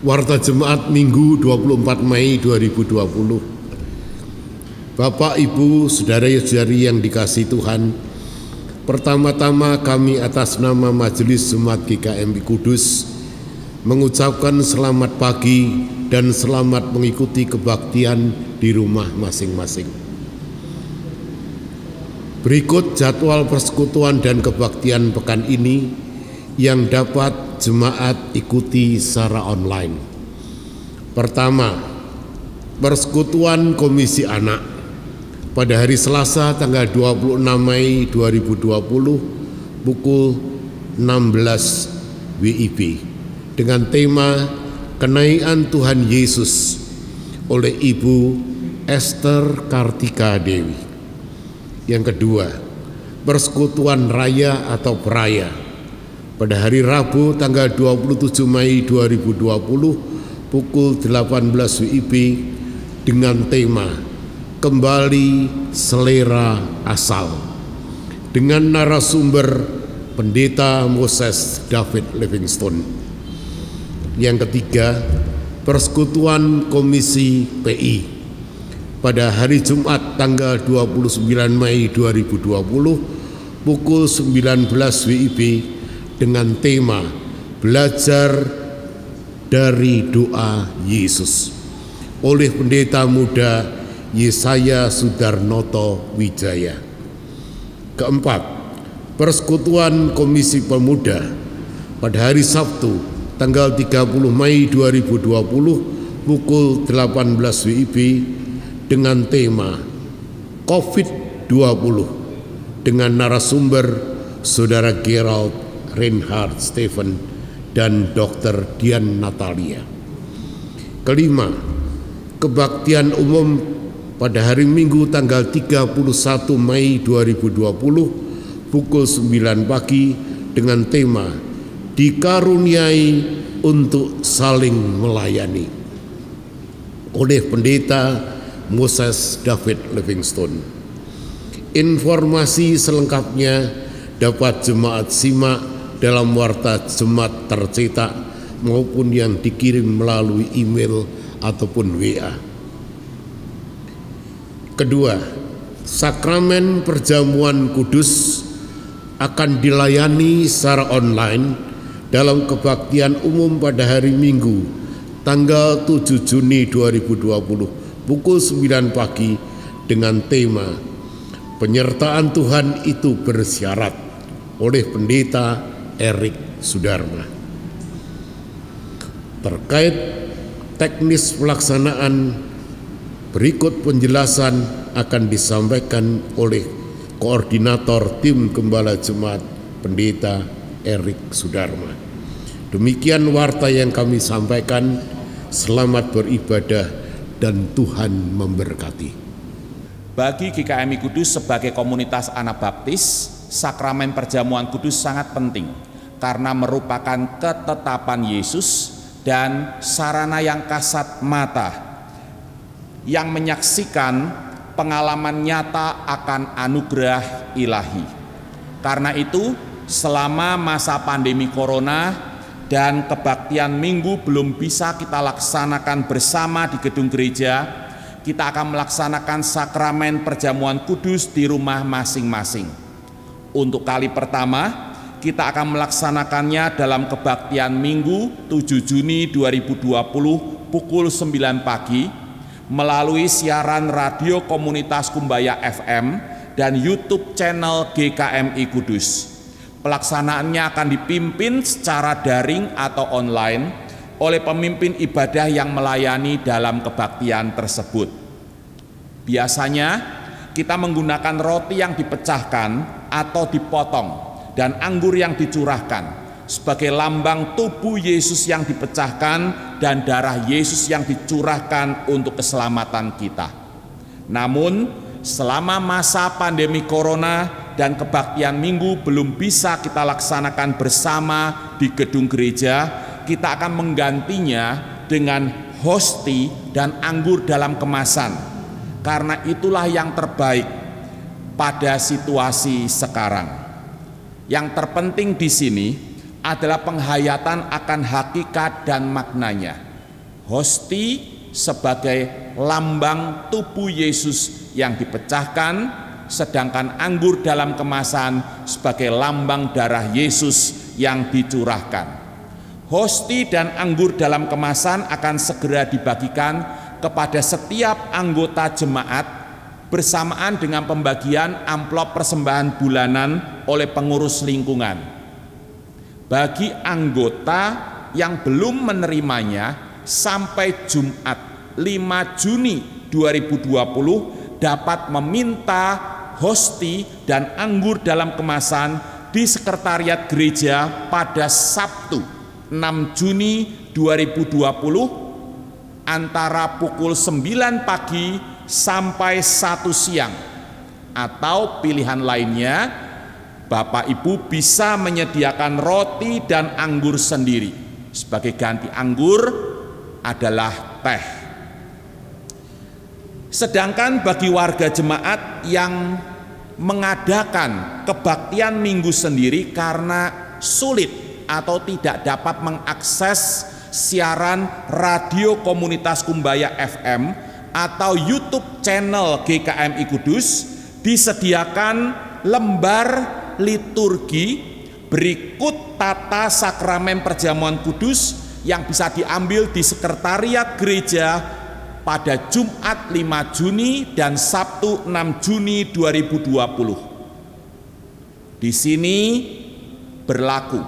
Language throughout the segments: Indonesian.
Warta Jemaat Minggu 24 Mei 2020. Bapak, Ibu, saudara-saudari yang dikasihi Tuhan, pertama-tama kami atas nama Majelis Jemaat GKMI Kudus mengucapkan selamat pagi dan selamat mengikuti kebaktian di rumah masing-masing. Berikut jadwal persekutuan dan kebaktian pekan ini yang dapat jemaat ikuti secara online. Pertama, persekutuan Komisi Anak pada hari Selasa tanggal 26 Mei 2020 pukul 16 WIB dengan tema Kenaikan Tuhan Yesus oleh Ibu Esther Kartika Dewi. Yang kedua, persekutuan raya atau peraya pada hari Rabu tanggal 27 Mei 2020 pukul 18 WIB dengan tema Kembali Selera Asal dengan narasumber Pendeta Moses David Livingstone. Yang ketiga, persekutuan Komisi PI pada hari Jumat tanggal 29 Mei 2020 pukul 19 WIB dengan tema Belajar dari Doa Yesus oleh Pendeta Muda Yesaya Sudarnoto Wijaya. Keempat, persekutuan Komisi Pemuda pada hari Sabtu tanggal 30 Mei 2020 pukul 18 WIB dengan tema COVID-20 dengan narasumber Saudara Gerald Reinhard Stephen dan Dr. Dian Natalia. Kelima, kebaktian umum pada hari Minggu tanggal 31 Mei 2020 pukul 9 pagi dengan tema Dikaruniai untuk saling melayani oleh Pendeta Moses David Livingstone. Informasi selengkapnya dapat jemaat simak dalam warta jemaat tercetak maupun yang dikirim melalui email ataupun WA. Kedua, sakramen perjamuan kudus akan dilayani secara online dalam kebaktian umum pada hari Minggu tanggal 7 Juni 2020 pukul 9 pagi dengan tema Penyertaan Tuhan itu bersyarat oleh Pendeta Erik Sudarma. Terkait teknis pelaksanaan, berikut penjelasan akan disampaikan oleh Koordinator Tim Gembala Jemaat Pendeta Erik Sudarma. Demikian warta yang kami sampaikan. Selamat beribadah dan Tuhan memberkati. Bagi GKMI Kudus sebagai komunitas Anabaptis, sakramen perjamuan kudus sangat penting karena merupakan ketetapan Yesus dan sarana yang kasat mata yang menyaksikan pengalaman nyata akan anugerah ilahi. Karena itu, selama masa pandemi corona dan kebaktian Minggu belum bisa kita laksanakan bersama di gedung gereja, kita akan melaksanakan sakramen perjamuan kudus di rumah masing-masing. Untuk kali pertama, kita akan melaksanakannya dalam kebaktian Minggu 7 Juni 2020 pukul 9 pagi melalui siaran radio komunitas Kumbaya FM dan YouTube channel GKMI Kudus. Pelaksanaannya akan dipimpin secara daring atau online oleh pemimpin ibadah yang melayani dalam kebaktian tersebut. Biasanya kita menggunakan roti yang dipecahkan atau dipotong dan anggur yang dicurahkan sebagai lambang tubuh Yesus yang dipecahkan dan darah Yesus yang dicurahkan untuk keselamatan kita. Namun, selama masa pandemi corona dan kebaktian Minggu belum bisa kita laksanakan bersama di gedung gereja, kita akan menggantinya dengan hosti dan anggur dalam kemasan. Karena itulah yang terbaik pada situasi sekarang. Yang terpenting di sini adalah penghayatan akan hakikat dan maknanya. Hosti sebagai lambang tubuh Yesus yang dipecahkan, sedangkan anggur dalam kemasan sebagai lambang darah Yesus yang dicurahkan. Hosti dan anggur dalam kemasan akan segera dibagikan kepada setiap anggota jemaat bersamaan dengan pembagian amplop persembahan bulanan oleh pengurus lingkungan. Bagi anggota yang belum menerimanya, sampai Jumat 5 Juni 2020 dapat meminta hosti dan anggur dalam kemasan di sekretariat gereja pada Sabtu 6 Juni 2020 antara pukul 9 pagi sampai 1 siang, atau pilihan lainnya Bapak Ibu bisa menyediakan roti dan anggur sendiri. Sebagai ganti anggur adalah teh. Sedangkan bagi warga jemaat yang mengadakan kebaktian minggu sendiri karena sulit atau tidak dapat mengakses siaran radio komunitas Kumbaya FM atau YouTube channel GKMI Kudus, disediakan lembar liturgi berikut tata sakramen perjamuan kudus yang bisa diambil di sekretariat gereja pada Jumat 5 Juni dan Sabtu 6 Juni 2020. Di sini berlaku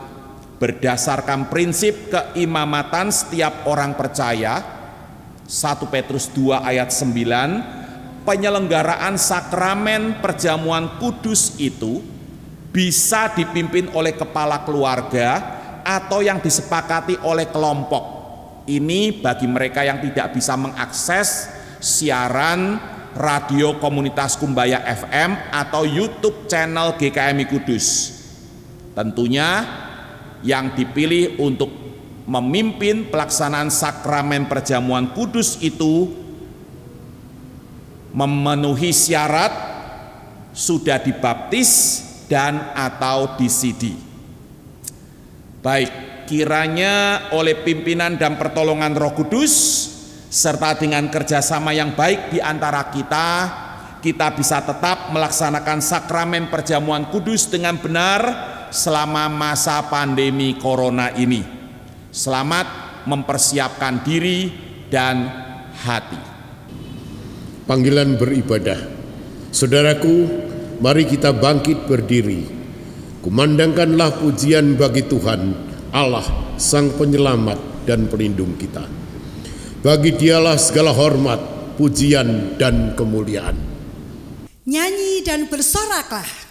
berdasarkan prinsip keimamatan setiap orang percaya, 1 Petrus 2 ayat 9, penyelenggaraan sakramen perjamuan kudus itu bisa dipimpin oleh kepala keluarga atau yang disepakati oleh kelompok. Ini bagi mereka yang tidak bisa mengakses siaran radio komunitas Kumbaya FM atau YouTube channel GKMI Kudus. Tentunya yang dipilih untuk memimpin pelaksanaan sakramen perjamuan kudus itu memenuhi syarat sudah dibaptis dan atau disidi. Baik, kiranya oleh pimpinan dan pertolongan Roh Kudus serta dengan kerjasama yang baik di antara kita bisa tetap melaksanakan sakramen perjamuan kudus dengan benar selama masa pandemi corona ini. Selamat mempersiapkan diri dan hati. Panggilan beribadah. Saudaraku, mari kita bangkit berdiri. Kumandangkanlah pujian bagi Tuhan, Allah, Sang Penyelamat dan Pelindung kita. Bagi Dialah segala hormat, pujian, dan kemuliaan. Nyanyi dan bersoraklah.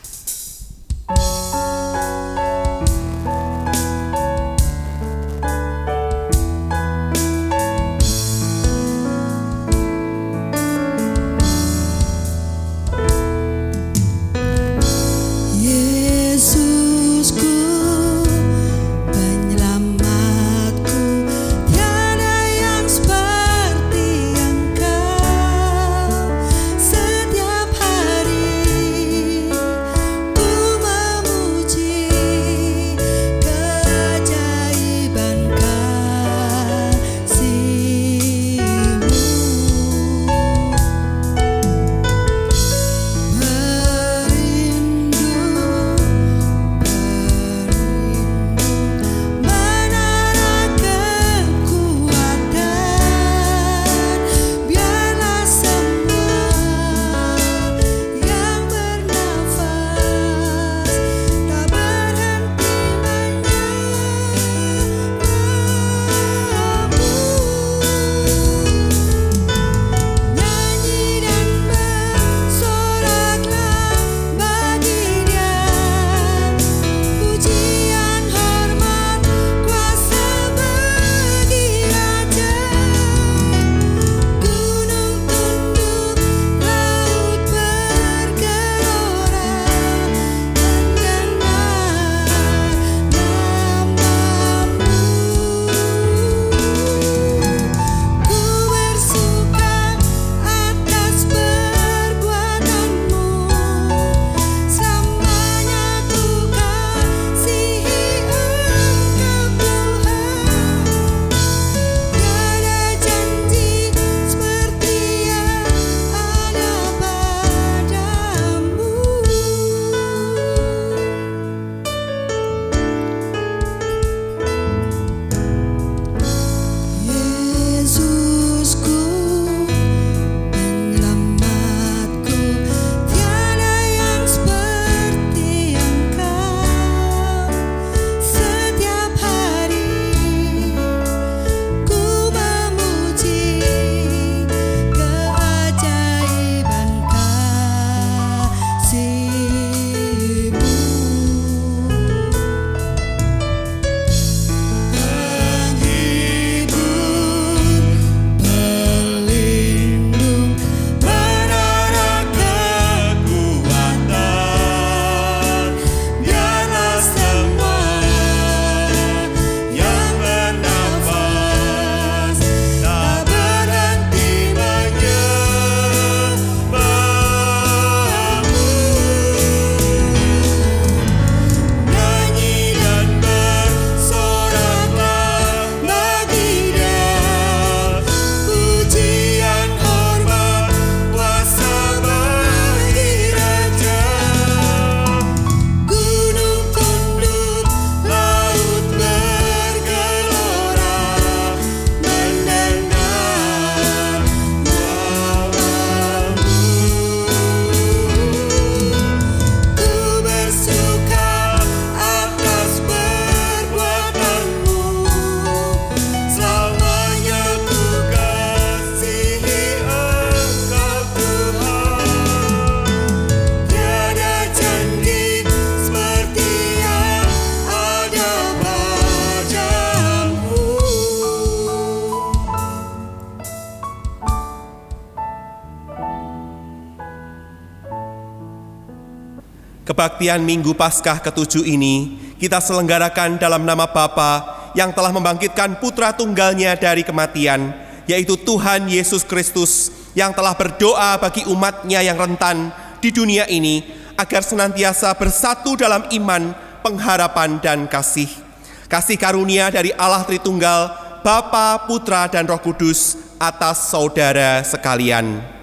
Kebaktian Minggu Paskah ke-7 ini kita selenggarakan dalam nama Bapa yang telah membangkitkan Putra Tunggalnya dari kematian, yaitu Tuhan Yesus Kristus, yang telah berdoa bagi umat-Nya yang rentan di dunia ini agar senantiasa bersatu dalam iman, pengharapan, dan kasih. Kasih karunia dari Allah Tritunggal, Bapa, Putra, dan Roh Kudus atas saudara sekalian.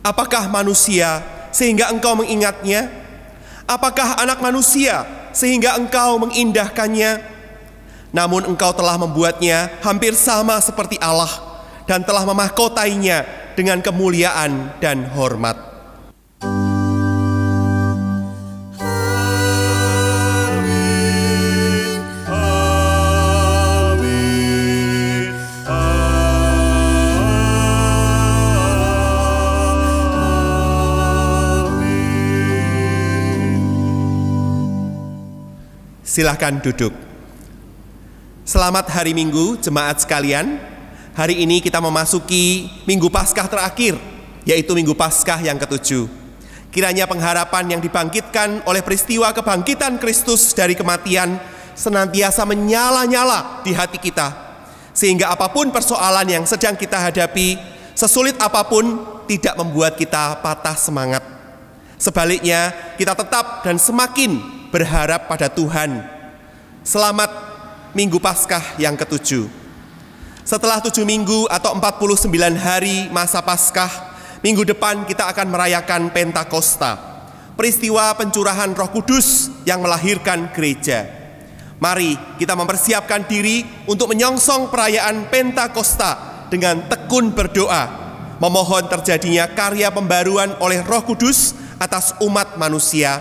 Apakah manusia sehingga engkau mengingatnya? Apakah anak manusia sehingga engkau mengindahkannya? Namun engkau telah membuatnya hampir sama seperti Allah dan telah memahkotainya dengan kemuliaan dan hormat. Silahkan duduk. Selamat hari Minggu, jemaat sekalian. Hari ini kita memasuki Minggu Paskah terakhir, yaitu Minggu Paskah yang ke-7. Kiranya pengharapan yang dibangkitkan oleh peristiwa kebangkitan Kristus dari kematian senantiasa menyala-nyala di hati kita, sehingga apapun persoalan yang sedang kita hadapi, sesulit apapun, tidak membuat kita patah semangat. Sebaliknya, kita tetap dan semakin berharap pada Tuhan. Selamat Minggu Paskah yang ke-7. Setelah 7 minggu atau 49 hari masa Paskah, minggu depan kita akan merayakan Pentakosta, peristiwa pencurahan Roh Kudus yang melahirkan gereja. Mari kita mempersiapkan diri untuk menyongsong perayaan Pentakosta dengan tekun berdoa, memohon terjadinya karya pembaruan oleh Roh Kudus atas umat manusia,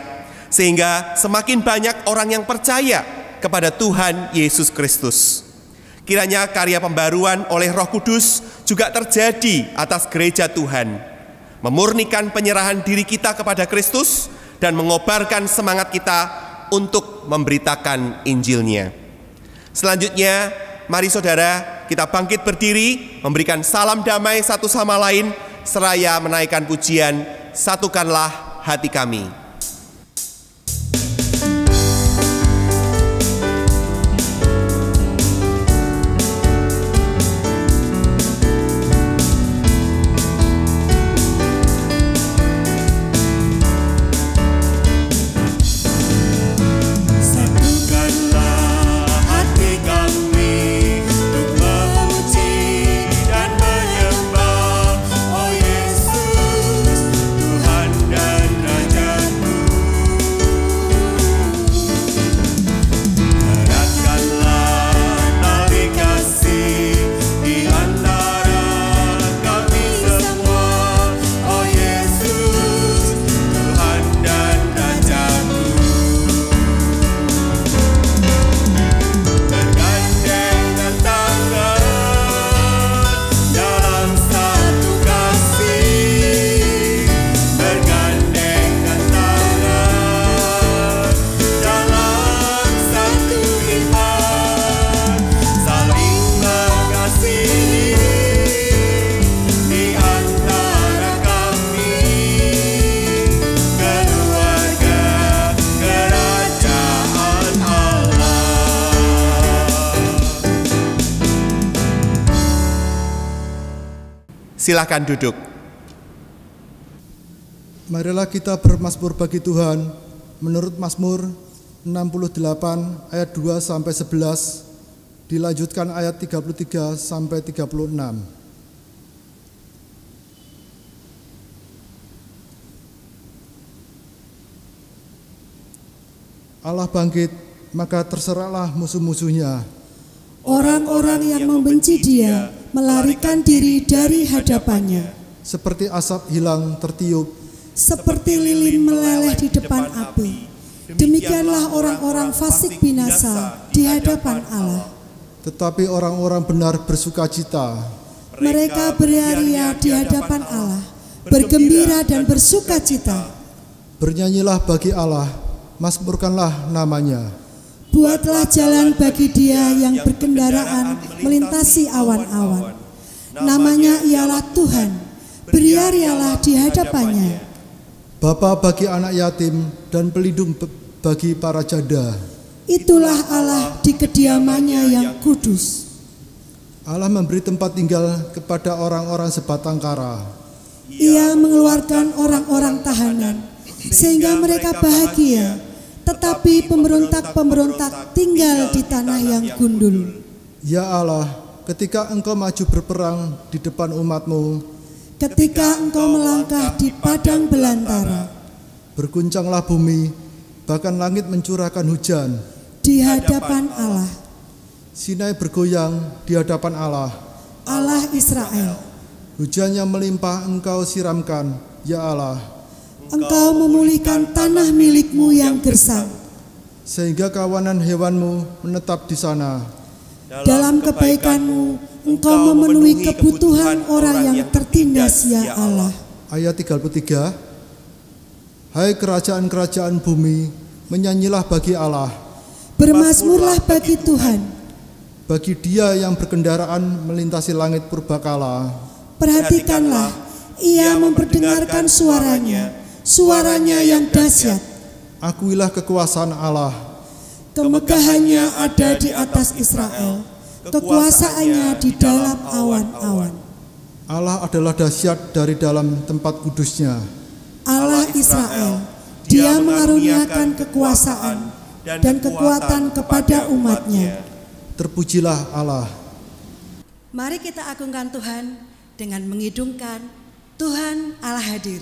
sehingga semakin banyak orang yang percaya kepada Tuhan Yesus Kristus. Kiranya karya pembaruan oleh Roh Kudus juga terjadi atas gereja Tuhan, memurnikan penyerahan diri kita kepada Kristus dan mengobarkan semangat kita untuk memberitakan Injil-Nya. Selanjutnya, mari saudara kita bangkit berdiri, memberikan salam damai satu sama lain, seraya menaikkan pujian, satukanlah hati kami. Silakan duduk. Marilah kita bermazmur bagi Tuhan menurut Mazmur 68 ayat 2 sampai 11, dilanjutkan ayat 33 sampai 36. Allah bangkit, maka terserahlah musuh-musuhnya. Orang-orang yang membenci Dia melarikan diri dari hadapannya. Seperti asap hilang tertiup, Seperti lilin meleleh di depan api, demikianlah orang-orang fasik binasa di hadapan Allah. tetapi orang-orang benar bersukacita. Mereka beria-ria di hadapan Allah, bergembira dan bersukacita. Bernyanyilah bagi Allah, mazmurkanlah namanya. Buatlah jalan bagi Dia yang berkendaraan melintasi awan-awan. Namanya ialah Tuhan, beria-rialah di hadapannya. Bapa bagi anak yatim dan pelindung bagi para janda. Itulah Allah di kediamannya yang kudus. Allah memberi tempat tinggal kepada orang-orang sebatang kara. Ia mengeluarkan orang-orang tahanan, sehingga mereka bahagia. Tetapi pemberontak-pemberontak tinggal di tanah yang gundul. Ya Allah, ketika Engkau maju berperang di depan umat-Mu, Ketika Engkau melangkah di padang belantara, berguncanglah bumi, bahkan langit mencurahkan hujan. di hadapan Allah, Sinai bergoyang di hadapan Allah. Allah Israel. Hujan yang melimpah Engkau siramkan, ya Allah, Engkau memulihkan tanah milik-Mu yang gersang. sehingga kawanan hewan-Mu menetap di sana. Dalam kebaikan-Mu Engkau memenuhi kebutuhan orang yang tertindas, ya Allah. Ayat 33. Hai kerajaan-kerajaan bumi, menyanyilah bagi Allah, Bermazmurlah bagi Tuhan. bagi Dia yang berkendaraan melintasi langit purbakala. Perhatikanlah, Ia memperdengarkan suaranya yang dahsyat. Akuilah kekuasaan Allah, Kemegahannya ada di atas Israel, kekuasaannya di dalam awan-awan. Allah adalah dahsyat dari dalam tempat kudusnya. Allah Israel, Dia mengaruniakan kekuasaan dan kekuatan kepada umat-Nya. Terpujilah Allah. Mari kita agungkan Tuhan dengan mengidungkan Tuhan Allah hadir.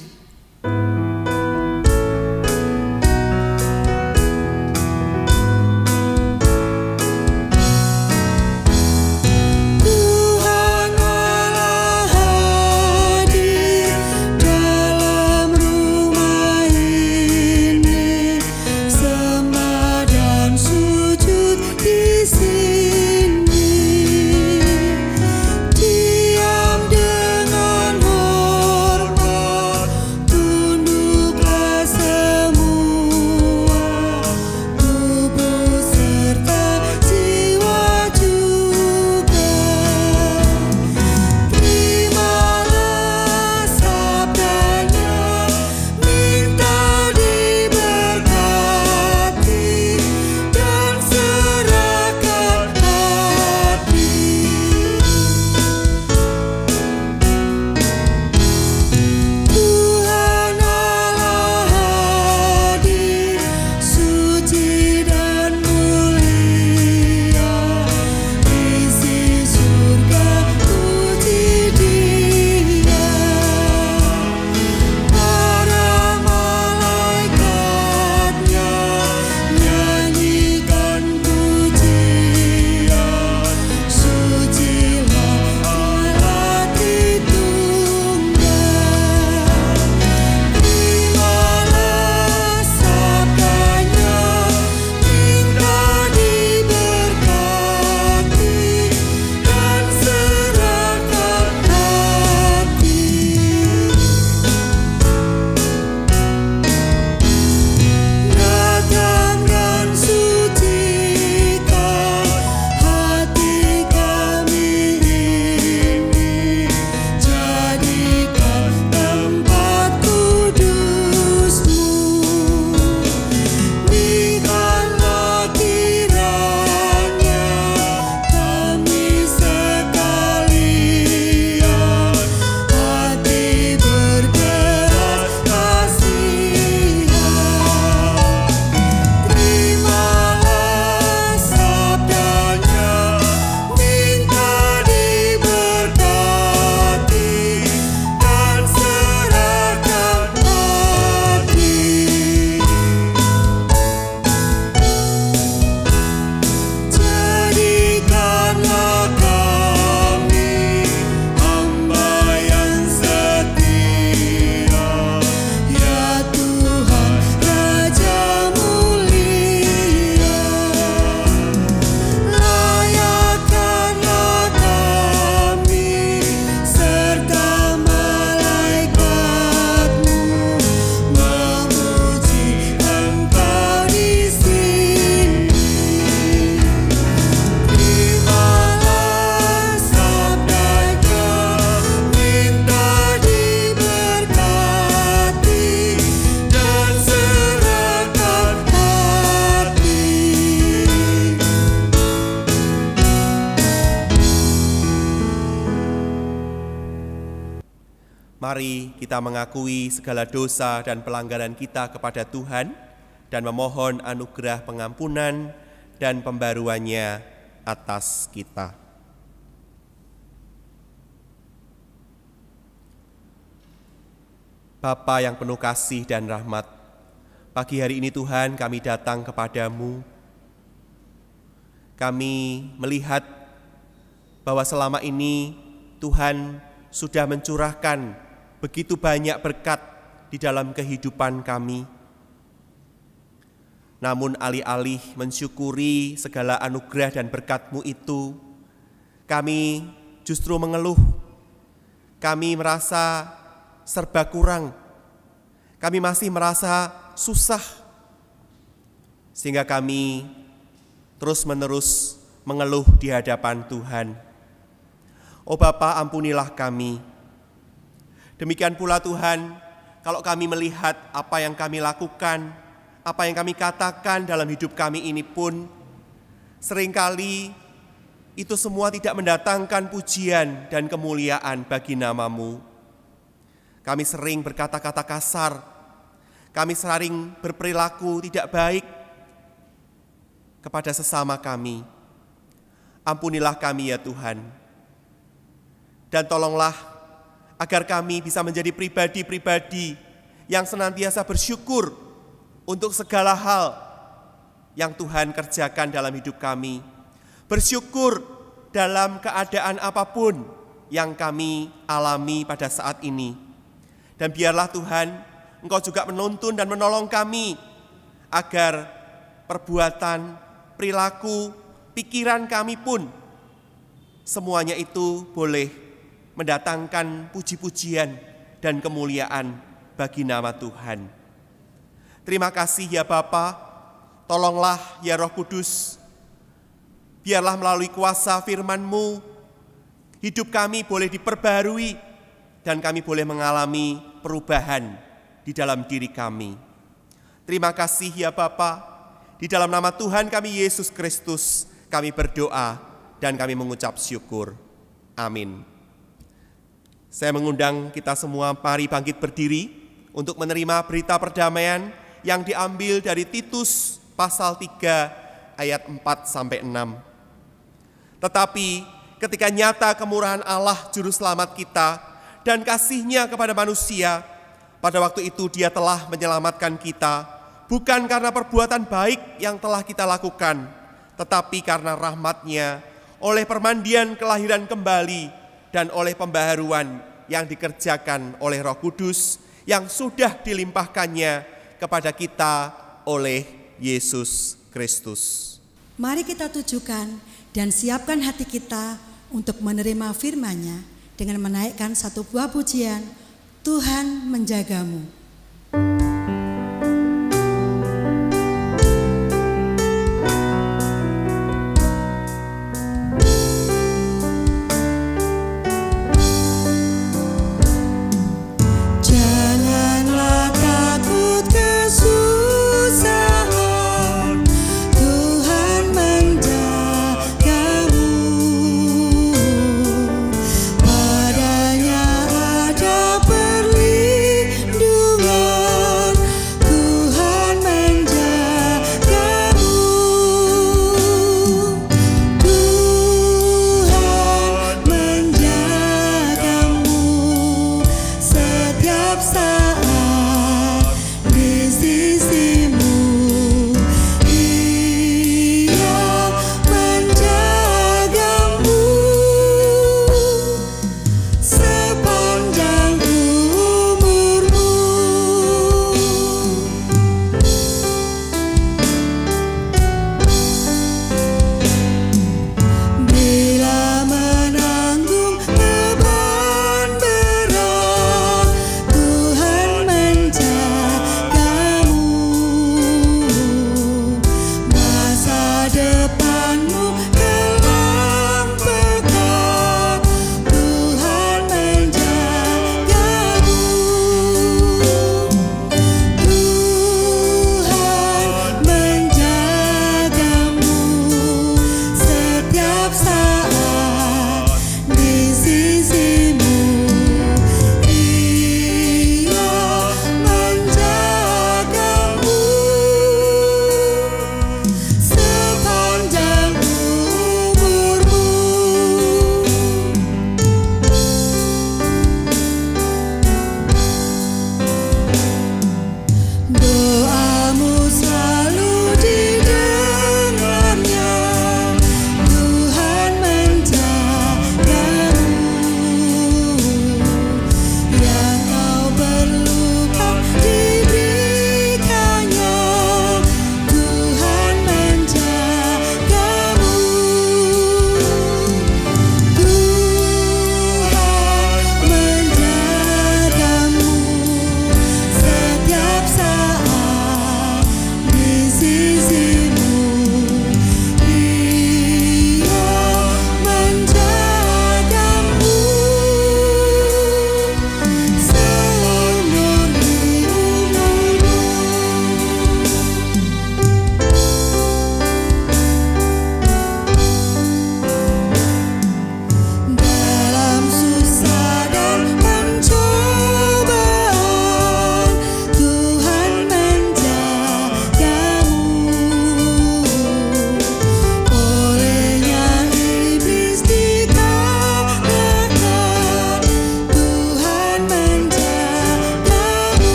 Diam dengan hormat Mari kita mengakui segala dosa dan pelanggaran kita kepada Tuhan dan memohon anugerah pengampunan dan pembaruannya atas kita. Bapa yang penuh kasih dan rahmat, pagi hari ini Tuhan kami datang kepadamu. Kami melihat bahwa selama ini Tuhan sudah mencurahkan begitu banyak berkat di dalam kehidupan kami. Namun alih-alih mensyukuri segala anugerah dan berkat-Mu itu, kami justru mengeluh. Kami merasa serba kurang. Kami masih merasa susah. Sehingga kami terus-menerus mengeluh di hadapan Tuhan. Oh Bapa, ampunilah kami. Demikian pula Tuhan, kalau kami melihat apa yang kami lakukan, apa yang kami katakan dalam hidup kami ini pun, seringkali itu semua tidak mendatangkan pujian dan kemuliaan bagi nama-Mu. Kami sering berkata-kata kasar, kami sering berperilaku tidak baik kepada sesama kami. Ampunilah kami ya Tuhan. Dan tolonglah agar kami bisa menjadi pribadi-pribadi yang senantiasa bersyukur untuk segala hal yang Tuhan kerjakan dalam hidup kami. Bersyukur dalam keadaan apapun yang kami alami pada saat ini. Dan biarlah Tuhan, Engkau juga menuntun dan menolong kami agar perbuatan, perilaku, pikiran kami pun semuanya itu boleh mendatangkan puji-pujian dan kemuliaan bagi nama Tuhan. Terima kasih ya Bapa, tolonglah ya Roh Kudus, biarlah melalui kuasa firman-Mu, hidup kami boleh diperbarui dan kami boleh mengalami perubahan di dalam diri kami. Terima kasih ya Bapa, di dalam nama Tuhan kami Yesus Kristus, kami berdoa dan kami mengucap syukur. Amin. Saya mengundang kita semua mari bangkit berdiri untuk menerima berita perdamaian yang diambil dari Titus pasal 3 ayat 4-6. Tetapi ketika nyata kemurahan Allah Juru Selamat kita dan kasih-Nya kepada manusia, pada waktu itu Dia telah menyelamatkan kita, bukan karena perbuatan baik yang telah kita lakukan, tetapi karena rahmat-Nya, oleh permandian kelahiran kembali, dan oleh pembaharuan yang dikerjakan oleh Roh Kudus yang sudah dilimpahkannya kepada kita oleh Yesus Kristus. Mari kita tujukan dan siapkan hati kita untuk menerima firman-Nya dengan menaikkan satu buah pujian, Tuhan menjagamu. Padanya ada perlindungan.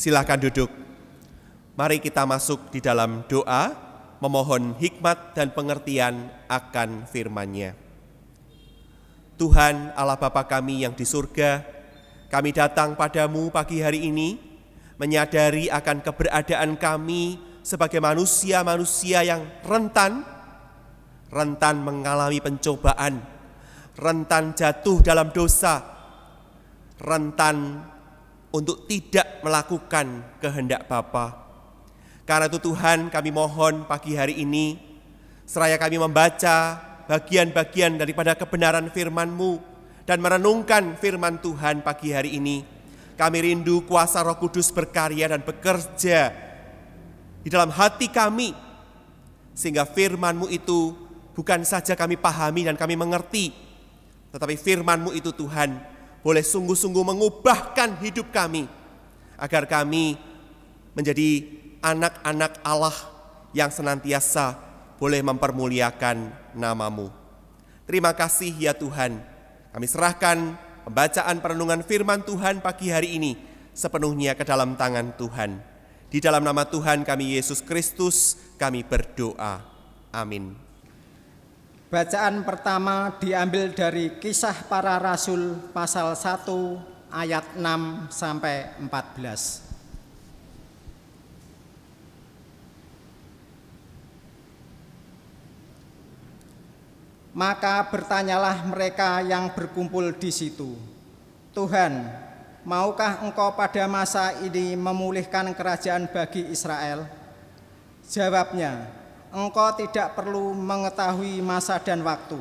Silakan duduk. Mari kita masuk di dalam doa, memohon hikmat dan pengertian akan firman-Nya. Tuhan Allah Bapa kami yang di surga, kami datang padamu pagi hari ini, menyadari akan keberadaan kami sebagai manusia-manusia yang rentan mengalami pencobaan, rentan jatuh dalam dosa, rentan untuk tidak melakukan kehendak Bapa. Karena itu Tuhan, kami mohon pagi hari ini, seraya kami membaca bagian-bagian daripada kebenaran firman-Mu dan merenungkan firman Tuhan pagi hari ini, kami rindu kuasa Roh Kudus berkarya dan bekerja di dalam hati kami, sehingga firman-Mu itu bukan saja kami pahami dan kami mengerti, tetapi firman-Mu itu Tuhan boleh sungguh-sungguh mengubahkan hidup kami, agar kami menjadi anak-anak Allah yang senantiasa boleh mempermuliakan nama-Mu. Terima kasih ya Tuhan, kami serahkan pembacaan perenungan firman Tuhan pagi hari ini sepenuhnya ke dalam tangan Tuhan. Di dalam nama Tuhan kami Yesus Kristus kami berdoa. Amin. Bacaan pertama diambil dari Kisah Para Rasul pasal 1 ayat 6 sampai 14. Maka bertanyalah mereka yang berkumpul di situ, Tuhan, maukah Engkau pada masa ini memulihkan kerajaan bagi Israel? Jawabnya, Engkau tidak perlu mengetahui masa dan waktu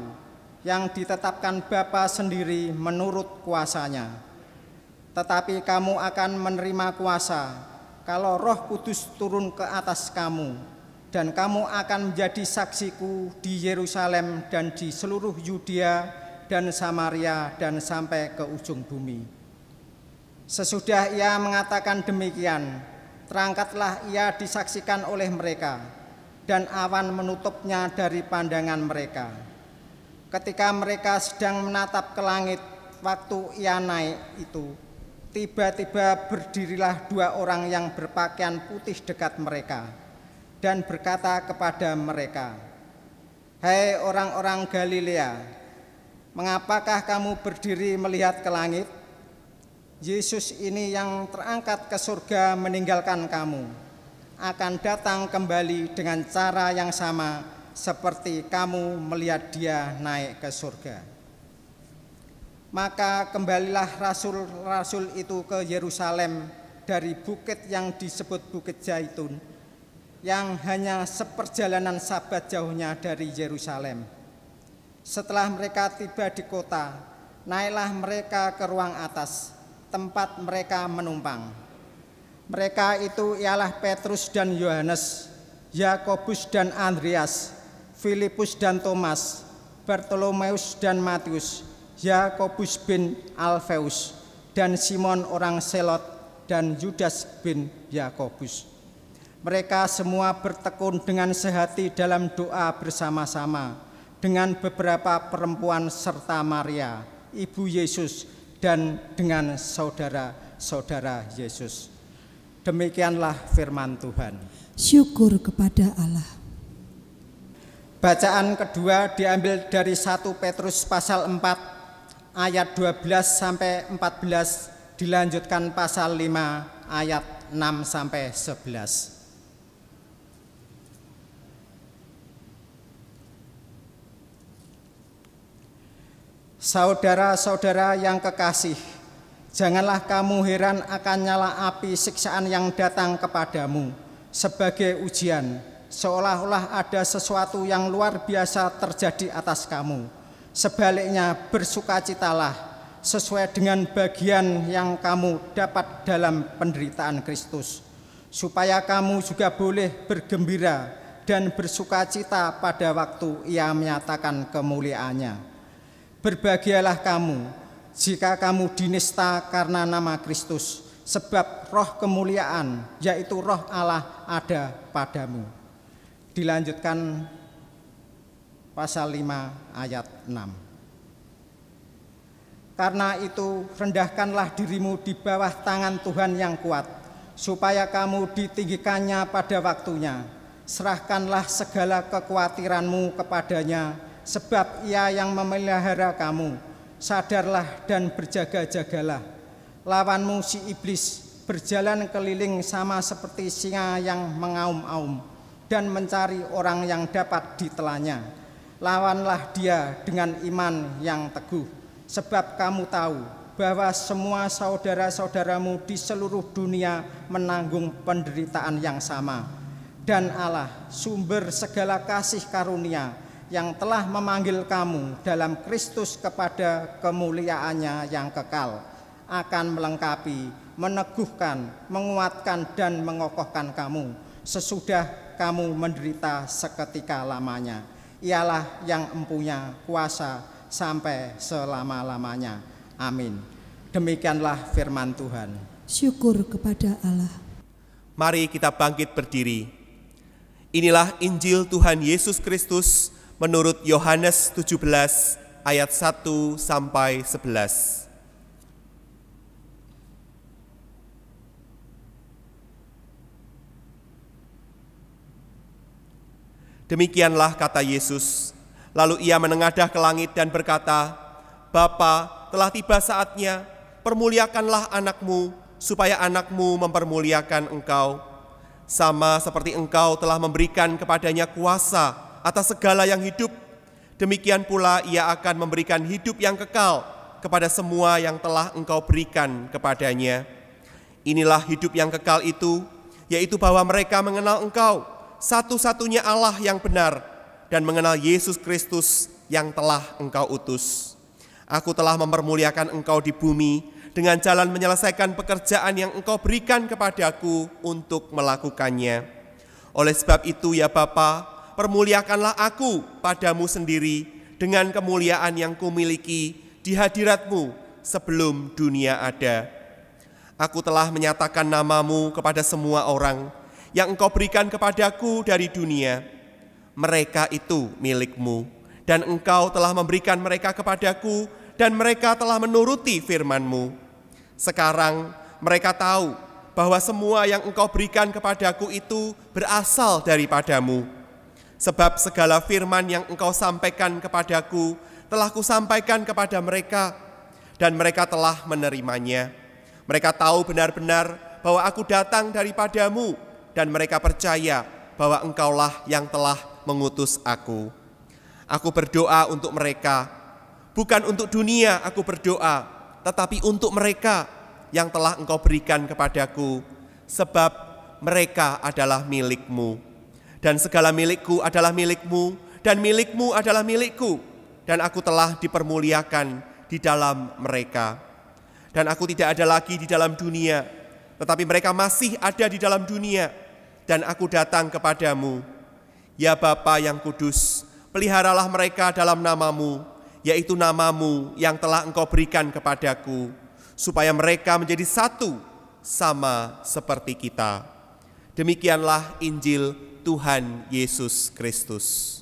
yang ditetapkan Bapa sendiri menurut kuasanya. Tetapi kamu akan menerima kuasa kalau Roh Kudus turun ke atas kamu, dan kamu akan menjadi saksiku di Yerusalem dan di seluruh Yudea dan Samaria dan sampai ke ujung bumi. Sesudah ia mengatakan demikian, terangkatlah ia disaksikan oleh mereka, dan awan menutupnya dari pandangan mereka. Ketika mereka sedang menatap ke langit waktu ia naik itu, tiba-tiba berdirilah dua orang yang berpakaian putih dekat mereka, dan berkata kepada mereka, Hai orang-orang Galilea, mengapakah kamu berdiri melihat ke langit? Yesus ini yang terangkat ke surga meninggalkan kamu, akan datang kembali dengan cara yang sama seperti kamu melihat dia naik ke surga. Maka kembalilah rasul-rasul itu ke Yerusalem dari bukit yang disebut Bukit Zaitun, yang hanya seperjalanan sabat jauhnya dari Yerusalem. Setelah mereka tiba di kota, naiklah mereka ke ruang atas, tempat mereka menumpang. Mereka itu ialah Petrus dan Yohanes, Yakobus dan Andreas, Filipus dan Thomas, Bartolomeus dan Matius, Yakobus bin Alfeus, dan Simon orang Selot, dan Yudas bin Yakobus. Mereka semua bertekun dengan sehati dalam doa bersama-sama dengan beberapa perempuan serta Maria, ibu Yesus, dan dengan saudara-saudara Yesus. Demikianlah firman Tuhan. Syukur kepada Allah. Bacaan kedua diambil dari 1 Petrus pasal 4 ayat 12 sampai 14, dilanjutkan pasal 5 ayat 6 sampai 11. Saudara-saudara yang kekasih, janganlah kamu heran akan nyala api siksaan yang datang kepadamu sebagai ujian, seolah-olah ada sesuatu yang luar biasa terjadi atas kamu. Sebaliknya bersukacitalah sesuai dengan bagian yang kamu dapat dalam penderitaan Kristus, supaya kamu juga boleh bergembira dan bersukacita pada waktu Ia menyatakan kemuliaannya. Berbahagialah kamu jika kamu dinista karena nama Kristus, sebab roh kemuliaan, yaitu roh Allah ada padamu. Dilanjutkan pasal 5 ayat 6. Karena itu rendahkanlah dirimu di bawah tangan Tuhan yang kuat, supaya kamu ditinggikannya pada waktunya. Serahkanlah segala kekhawatiranmu kepadanya, sebab Ia yang memelihara kamu. Sadarlah dan berjaga-jagalah. Lawanmu si iblis berjalan keliling sama seperti singa yang mengaum-aum dan mencari orang yang dapat ditelannya. Lawanlah dia dengan iman yang teguh, sebab kamu tahu bahwa semua saudara-saudaramu di seluruh dunia menanggung penderitaan yang sama. Dan Allah, sumber segala kasih karunia, yang telah memanggil kamu dalam Kristus kepada kemuliaannya yang kekal, akan melengkapi, meneguhkan, menguatkan, dan mengokohkan kamu sesudah kamu menderita seketika lamanya. Ialah yang empunya kuasa sampai selama-lamanya. Amin. Demikianlah firman Tuhan. Syukur kepada Allah. Mari kita bangkit berdiri. Inilah Injil Tuhan Yesus Kristus menurut Yohanes 17 ayat 1 sampai 11. Demikianlah kata Yesus. Lalu ia menengadah ke langit dan berkata, Bapa, telah tiba saatnya, permuliakanlah anakmu, supaya anakmu mempermuliakan engkau. Sama seperti engkau telah memberikan kepadanya kuasa atas segala yang hidup, demikian pula ia akan memberikan hidup yang kekal kepada semua yang telah engkau berikan kepadanya. Inilah hidup yang kekal itu, yaitu bahwa mereka mengenal engkau, satu-satunya Allah yang benar, dan mengenal Yesus Kristus yang telah engkau utus. Aku telah mempermuliakan engkau di bumi dengan jalan menyelesaikan pekerjaan yang engkau berikan kepadaku untuk melakukannya. Oleh sebab itu ya Bapa, permuliakanlah aku padamu sendiri dengan kemuliaan yang kumiliki di hadiratmu sebelum dunia ada. Aku telah menyatakan namamu kepada semua orang yang engkau berikan kepadaku dari dunia. Mereka itu milikmu, dan engkau telah memberikan mereka kepadaku, dan mereka telah menuruti firman-Mu. Sekarang mereka tahu bahwa semua yang engkau berikan kepadaku itu berasal daripadamu. Sebab segala firman yang engkau sampaikan kepadaku telah kusampaikan kepada mereka, dan mereka telah menerimanya. Mereka tahu benar-benar bahwa aku datang daripadamu, dan mereka percaya bahwa engkaulah yang telah mengutus aku. Aku berdoa untuk mereka, bukan untuk dunia aku berdoa, tetapi untuk mereka yang telah engkau berikan kepadaku, sebab mereka adalah milik-Mu. Dan segala milikku adalah milik-Mu, dan milik-Mu adalah milikku, dan aku telah dipermuliakan di dalam mereka. Dan aku tidak ada lagi di dalam dunia, tetapi mereka masih ada di dalam dunia, dan aku datang kepadamu. Ya Bapa yang kudus, peliharalah mereka dalam namamu, yaitu namamu yang telah engkau berikan kepadaku, supaya mereka menjadi satu sama seperti kita. Demikianlah Injil Tuhan Yesus Kristus.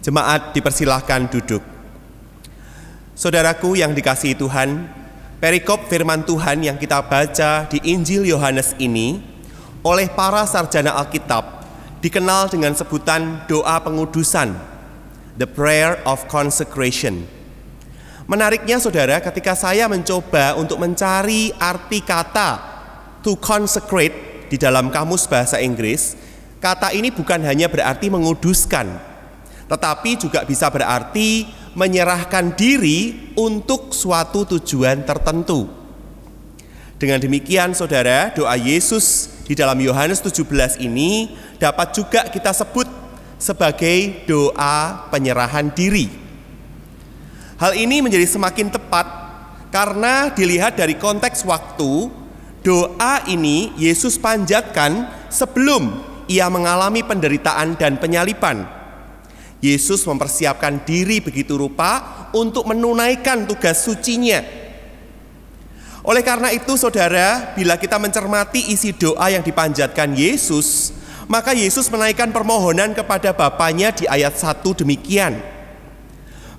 Jemaat dipersilahkan duduk. Saudaraku yang dikasihi Tuhan, perikop firman Tuhan yang kita baca di Injil Yohanes ini oleh para sarjana Alkitab dikenal dengan sebutan doa pengudusan, the prayer of consecration. Menariknya saudara, ketika saya mencoba untuk mencari arti kata to consecrate di dalam kamus bahasa Inggris, kata ini bukan hanya berarti menguduskan, tetapi juga bisa berarti menyerahkan diri untuk suatu tujuan tertentu. Dengan demikian saudara, doa Yesus di dalam Yohanes 17 ini dapat juga kita sebut sebagai doa penyerahan diri. Hal ini menjadi semakin tepat karena dilihat dari konteks waktu, doa ini Yesus panjatkan sebelum ia mengalami penderitaan dan penyaliban. Yesus mempersiapkan diri begitu rupa untuk menunaikan tugas sucinya. Oleh karena itu saudara, bila kita mencermati isi doa yang dipanjatkan Yesus, maka Yesus menaikkan permohonan kepada Bapanya di ayat 1 demikian.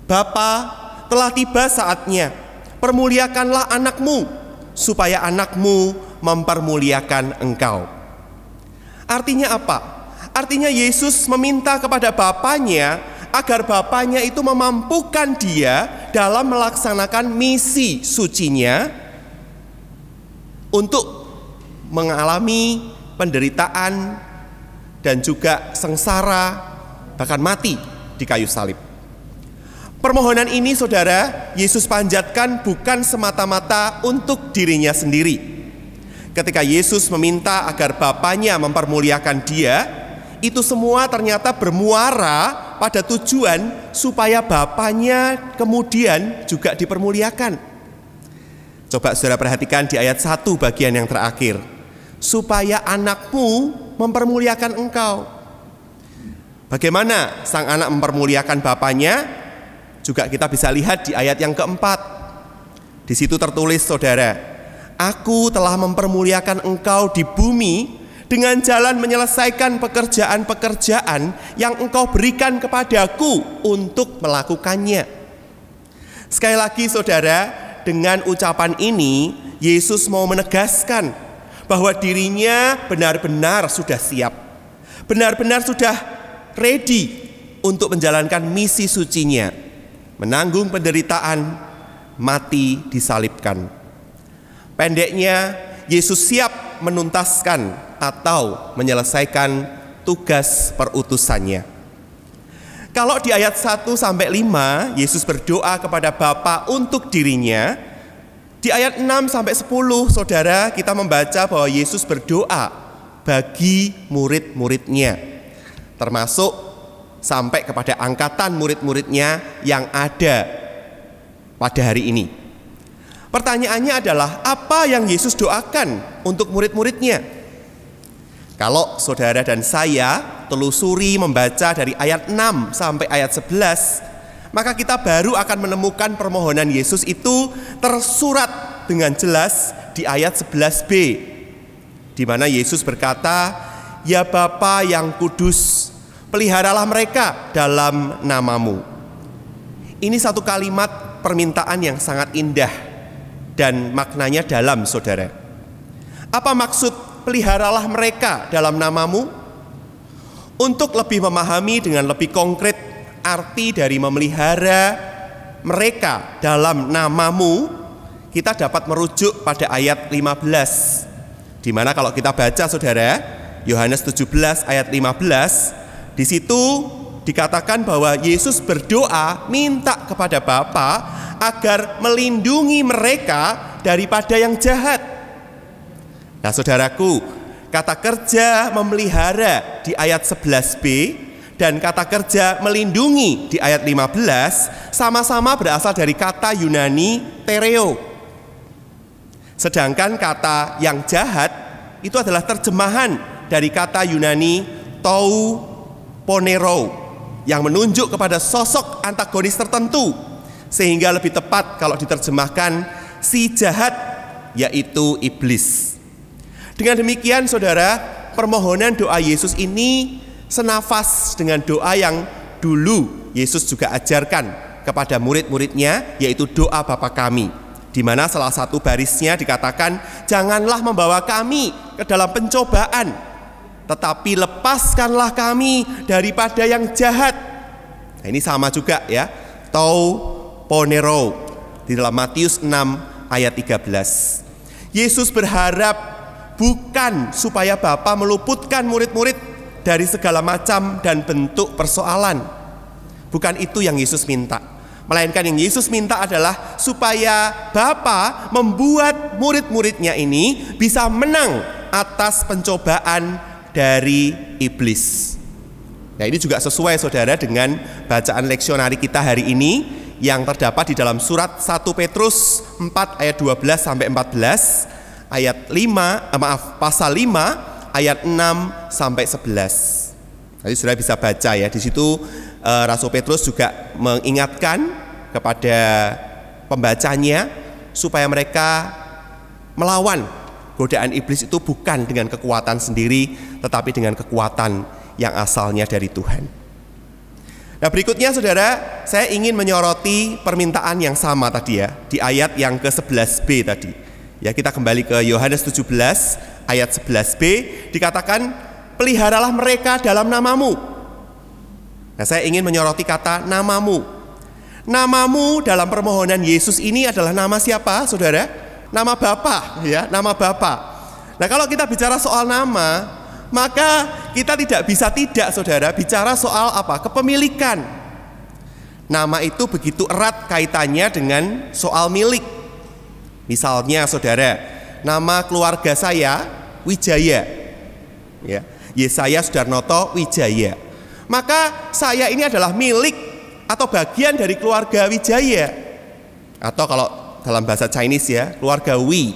Bapa, telah tiba saatnya, permuliakanlah anakmu, supaya anakmu mempermuliakan engkau. Artinya apa? Artinya Yesus meminta kepada Bapanya agar Bapanya itu memampukan dia dalam melaksanakan misi sucinya untuk mengalami penderitaan dan juga sengsara, bahkan mati di kayu salib. Permohonan ini saudara, Yesus panjatkan bukan semata-mata untuk dirinya sendiri. Ketika Yesus meminta agar Bapanya mempermuliakan dia, itu semua ternyata bermuara pada tujuan supaya Bapanya kemudian juga dipermuliakan. Coba saudara perhatikan di ayat 1 bagian yang terakhir. Supaya anakmu mempermuliakan engkau. Bagaimana sang anak mempermuliakan bapaknya? Juga kita bisa lihat di ayat yang keempat. Di situ tertulis saudara, aku telah mempermuliakan engkau di bumi dengan jalan menyelesaikan pekerjaan-pekerjaan yang engkau berikan kepadaku untuk melakukannya. Sekali lagi saudara, dengan ucapan ini, Yesus mau menegaskan bahwa dirinya benar-benar sudah siap, benar-benar sudah ready untuk menjalankan misi sucinya, menanggung penderitaan, mati disalibkan. Pendeknya, Yesus siap menuntaskan atau menyelesaikan tugas perutusannya. Kalau di ayat 1-5 Yesus berdoa kepada Bapa untuk dirinya, di ayat 6-10 saudara kita membaca bahwa Yesus berdoa bagi murid-muridnya, termasuk sampai kepada angkatan murid-muridnya yang ada pada hari ini. Pertanyaannya adalah, apa yang Yesus doakan untuk murid-muridnya? Kalau saudara dan saya telusuri membaca dari ayat 6 sampai ayat 11, maka kita baru akan menemukan permohonan Yesus itu tersurat dengan jelas di ayat 11b, di mana Yesus berkata, ya Bapa yang kudus, peliharalah mereka dalam namamu. Ini satu kalimat permintaan yang sangat indah dan maknanya dalam saudara. Apa maksud peliharalah mereka dalam namamu? Untuk lebih memahami dengan lebih konkret arti dari memelihara mereka dalam namamu, kita dapat merujuk pada ayat 15, di mana kalau kita baca saudara, Yohanes 17 ayat 15, di situ dikatakan bahwa Yesus berdoa minta kepada Bapa agar melindungi mereka daripada yang jahat. Nah saudaraku, kata kerja memelihara di ayat 11b dan kata kerja melindungi di ayat 15 sama-sama berasal dari kata Yunani tereo. Sedangkan kata yang jahat itu adalah terjemahan dari kata Yunani tou ponero, yang menunjuk kepada sosok antagonis tertentu, sehingga lebih tepat kalau diterjemahkan si jahat, yaitu iblis. Dengan demikian saudara, permohonan doa Yesus ini senafas dengan doa yang dulu Yesus juga ajarkan kepada murid-muridnya, yaitu doa Bapa kami, di mana salah satu barisnya dikatakan, janganlah membawa kami ke dalam pencobaan, tetapi lepaskanlah kami daripada yang jahat. Nah, ini sama juga ya, tou ponero di dalam Matius 6 ayat 13. Yesus berharap bukan supaya Bapa meluputkan murid-murid dari segala macam dan bentuk persoalan. Bukan itu yang Yesus minta. Melainkan yang Yesus minta adalah supaya Bapa membuat murid-muridnya ini bisa menang atas pencobaan dari iblis. Nah, ini juga sesuai saudara dengan bacaan leksionari kita hari ini yang terdapat di dalam surat 1 Petrus 4 ayat 12 sampai 14. Pasal 5 ayat 6 sampai 11. Nanti sudah bisa baca ya. Di situ Rasul Petrus juga mengingatkan kepada pembacanya supaya mereka melawan godaan iblis itu bukan dengan kekuatan sendiri, tetapi dengan kekuatan yang asalnya dari Tuhan. Nah, berikutnya saudara, saya ingin menyoroti permintaan yang sama tadi ya, di ayat yang ke-11b tadi. Ya, kita kembali ke Yohanes 17 ayat 11b, dikatakan, peliharalah mereka dalam namamu. Nah, saya ingin menyoroti kata namamu. Namamu dalam permohonan Yesus ini adalah nama siapa, saudara? Nama Bapa, ya, nama Bapa. Nah, kalau kita bicara soal nama, maka kita tidak bisa tidak, saudara, bicara soal apa? Kepemilikan. Nama itu begitu erat kaitannya dengan soal milik. Misalnya, saudara, nama keluarga saya Wijaya, ya, Yesaya Sudarnoto Wijaya. Maka saya ini adalah milik atau bagian dari keluarga Wijaya, atau kalau dalam bahasa Chinese ya, keluarga Wi.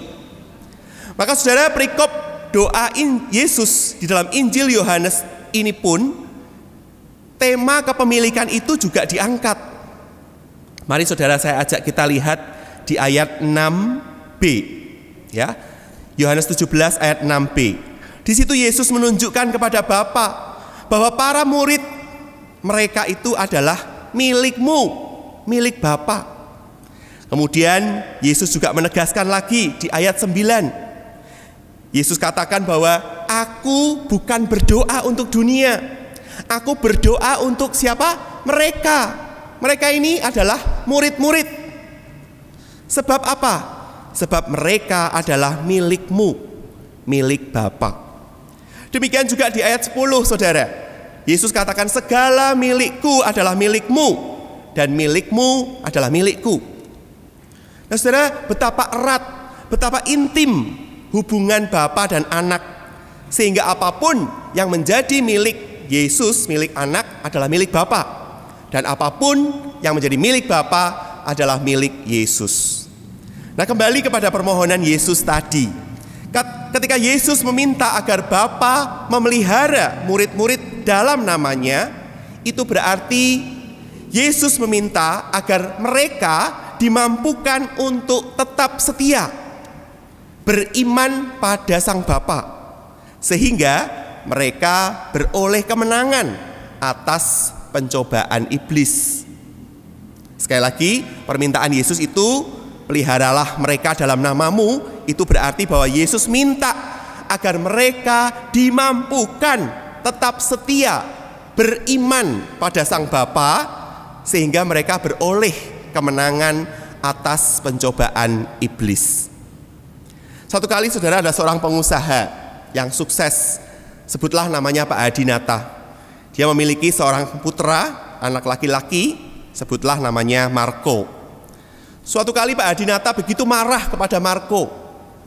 Maka saudara, perikop doa Yesus di dalam Injil Yohanes ini pun tema kepemilikan itu juga diangkat. Mari saudara, saya ajak kita lihat di ayat 6b ya. Yohanes 17 ayat 6b. Di situ Yesus menunjukkan kepada Bapa bahwa para murid mereka itu adalah milikmu, milik Bapa. Kemudian Yesus juga menegaskan lagi di ayat 9. Yesus katakan bahwa aku bukan berdoa untuk dunia. Aku berdoa untuk siapa? Mereka. Mereka ini adalah murid-murid. Sebab apa? Sebab mereka adalah milikmu, milik Bapa. Demikian juga di ayat 10, saudara. Yesus katakan, segala milikku adalah milikmu, dan milikmu adalah milikku. Nah, saudara, betapa erat, betapa intim hubungan Bapa dan anak, sehingga apapun yang menjadi milik Yesus, milik anak, adalah milik Bapa, dan apapun yang menjadi milik Bapa adalah milik Yesus. Nah, kembali kepada permohonan Yesus tadi. Ketika Yesus meminta agar Bapa memelihara murid-murid dalam namanya, itu berarti Yesus meminta agar mereka dimampukan untuk tetap setia, beriman pada Sang Bapa, sehingga mereka beroleh kemenangan atas pencobaan iblis. Sekali lagi, permintaan Yesus itu, peliharalah mereka dalam namamu, itu berarti bahwa Yesus minta agar mereka dimampukan tetap setia, beriman pada Sang Bapa, sehingga mereka beroleh kemenangan atas pencobaan iblis. Satu kali, saudara, ada seorang pengusaha yang sukses, sebutlah namanya Pak Hadinata. Dia memiliki seorang putra, anak laki-laki, sebutlah namanya Marco. Suatu kali Pak Hadinata begitu marah kepada Marco.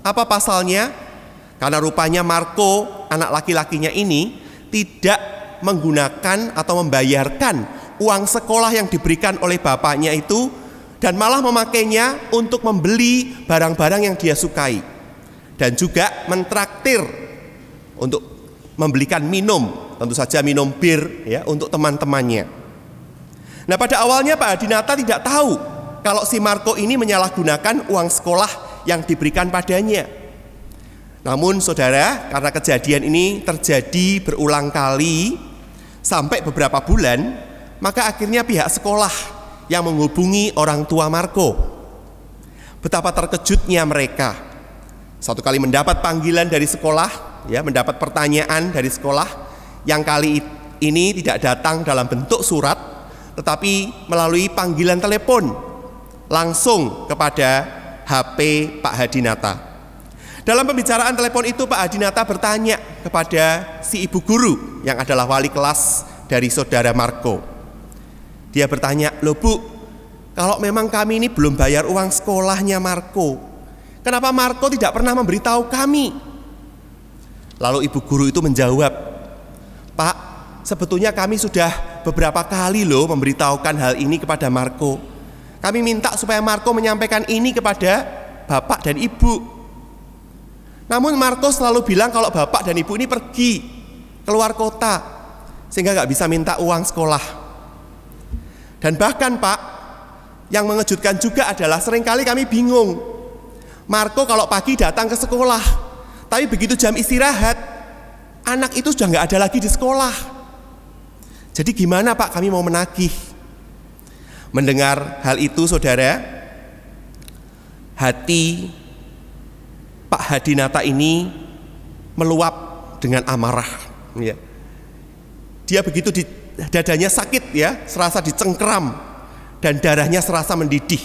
Apa pasalnya? Karena rupanya Marco, anak laki-lakinya ini, tidak menggunakan atau membayarkan uang sekolah yang diberikan oleh bapaknya itu, dan malah memakainya untuk membeli barang-barang yang dia sukai, dan juga mentraktir untuk membelikan minum, tentu saja minum bir ya, untuk teman-temannya. Nah, pada awalnya Pak Hadinata tidak tahu kalau si Marco ini menyalahgunakan uang sekolah yang diberikan padanya. Namun saudara, karena kejadian ini terjadi berulang kali sampai beberapa bulan, maka akhirnya pihak sekolah yang menghubungi orang tua Marco. Betapa terkejutnya mereka. Satu kali mendapat panggilan dari sekolah, ya, mendapat pertanyaan dari sekolah, yang kali ini tidak datang dalam bentuk surat, tetapi melalui panggilan telepon langsung kepada HP Pak Hadinata. Dalam pembicaraan telepon itu, Pak Hadinata bertanya kepada si ibu guru yang adalah wali kelas dari saudara Marco. Dia bertanya, "Loh Bu, kalau memang kami ini belum bayar uang sekolahnya Marco, kenapa Marco tidak pernah memberitahu kami?" Lalu ibu guru itu menjawab, "Pak, sebetulnya kami sudah beberapa kali loh memberitahukan hal ini kepada Marco. Kami minta supaya Marco menyampaikan ini kepada bapak dan ibu. Namun Marco selalu bilang kalau bapak dan ibu ini pergi keluar kota, sehingga gak bisa minta uang sekolah. Dan bahkan Pak, yang mengejutkan juga adalah seringkali kami bingung, Marco kalau pagi datang ke sekolah, tapi begitu jam istirahat, anak itu sudah nggak ada lagi di sekolah. Jadi gimana Pak kami mau menagih? Mendengar hal itu saudara, hati Pak Hadinata ini meluap dengan amarah. Ya. Dia begitu dadanya sakit ya, serasa dicengkeram dan darahnya serasa mendidih.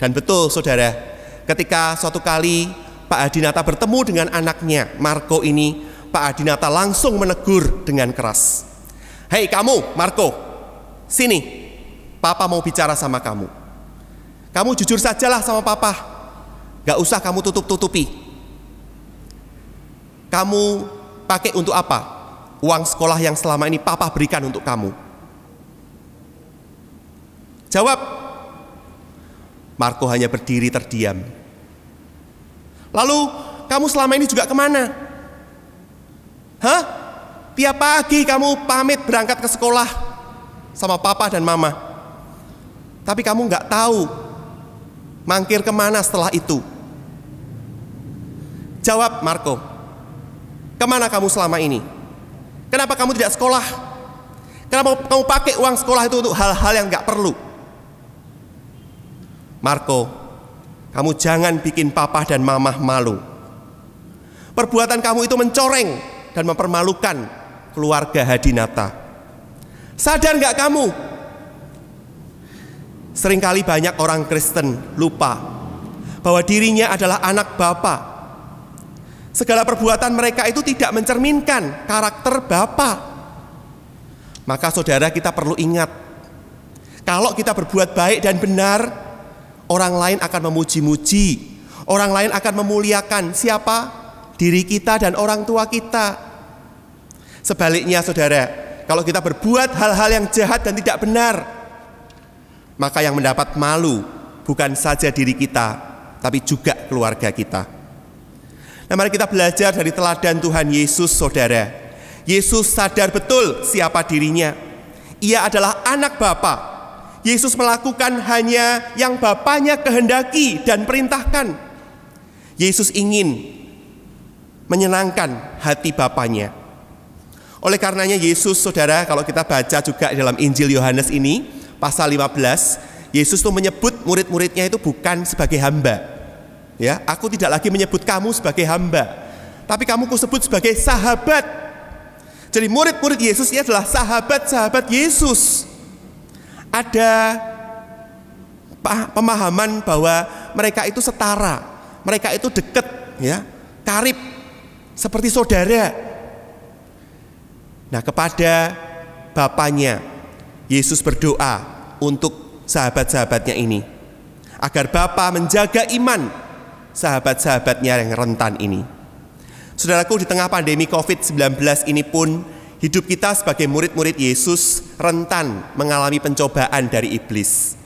Dan betul saudara, ketika suatu kali Pak Hadinata bertemu dengan anaknya Marco ini, Pak Hadinata langsung menegur dengan keras. Hei kamu Marco, sini, Papa mau bicara sama kamu. Kamu jujur sajalah sama Papa, gak usah kamu tutup-tutupi. Kamu pakai untuk apa uang sekolah yang selama ini Papa berikan untuk kamu? Jawab. Marco hanya berdiri terdiam. Lalu kamu selama ini juga kemana? Hah? Tiap pagi kamu pamit berangkat ke sekolah sama Papa dan Mama, tapi kamu nggak tahu mangkir kemana setelah itu. Jawab Marco, kemana kamu selama ini? Kenapa kamu tidak sekolah? Kenapa kamu pakai uang sekolah itu untuk hal-hal yang nggak perlu? Marco, kamu jangan bikin Papa dan Mama malu. Perbuatan kamu itu mencoreng dan mempermalukan keluarga Hadinata. Sadar nggak kamu? Seringkali banyak orang Kristen lupa bahwa dirinya adalah anak Bapa. Segala perbuatan mereka itu tidak mencerminkan karakter Bapa. Maka saudara, kita perlu ingat, kalau kita berbuat baik dan benar, orang lain akan memuji-muji, orang lain akan memuliakan siapa? Diri kita dan orang tua kita. Sebaliknya saudara, kalau kita berbuat hal-hal yang jahat dan tidak benar, maka yang mendapat malu bukan saja diri kita, tapi juga keluarga kita. Nah, mari kita belajar dari teladan Tuhan Yesus saudara. Yesus sadar betul siapa dirinya. Ia adalah anak Bapa. Yesus melakukan hanya yang Bapanya kehendaki dan perintahkan. Yesus ingin menyenangkan hati Bapanya. Oleh karenanya Yesus saudara, kalau kita baca juga dalam Injil Yohanes ini pasal 15, Yesus tuh menyebut murid-muridnya itu bukan sebagai hamba. Ya, aku tidak lagi menyebut kamu sebagai hamba, tapi kamu kusebut sebagai sahabat. Jadi murid-murid Yesus ini adalah sahabat-sahabat Yesus. Ada pemahaman bahwa mereka itu setara, mereka itu dekat, ya, karib, seperti saudara. Nah, kepada Bapanya Yesus berdoa untuk sahabat-sahabatnya ini, agar Bapa menjaga iman sahabat-sahabatnya yang rentan ini. Saudaraku, di tengah pandemi COVID-19 ini pun hidup kita sebagai murid-murid Yesus rentan mengalami pencobaan dari iblis.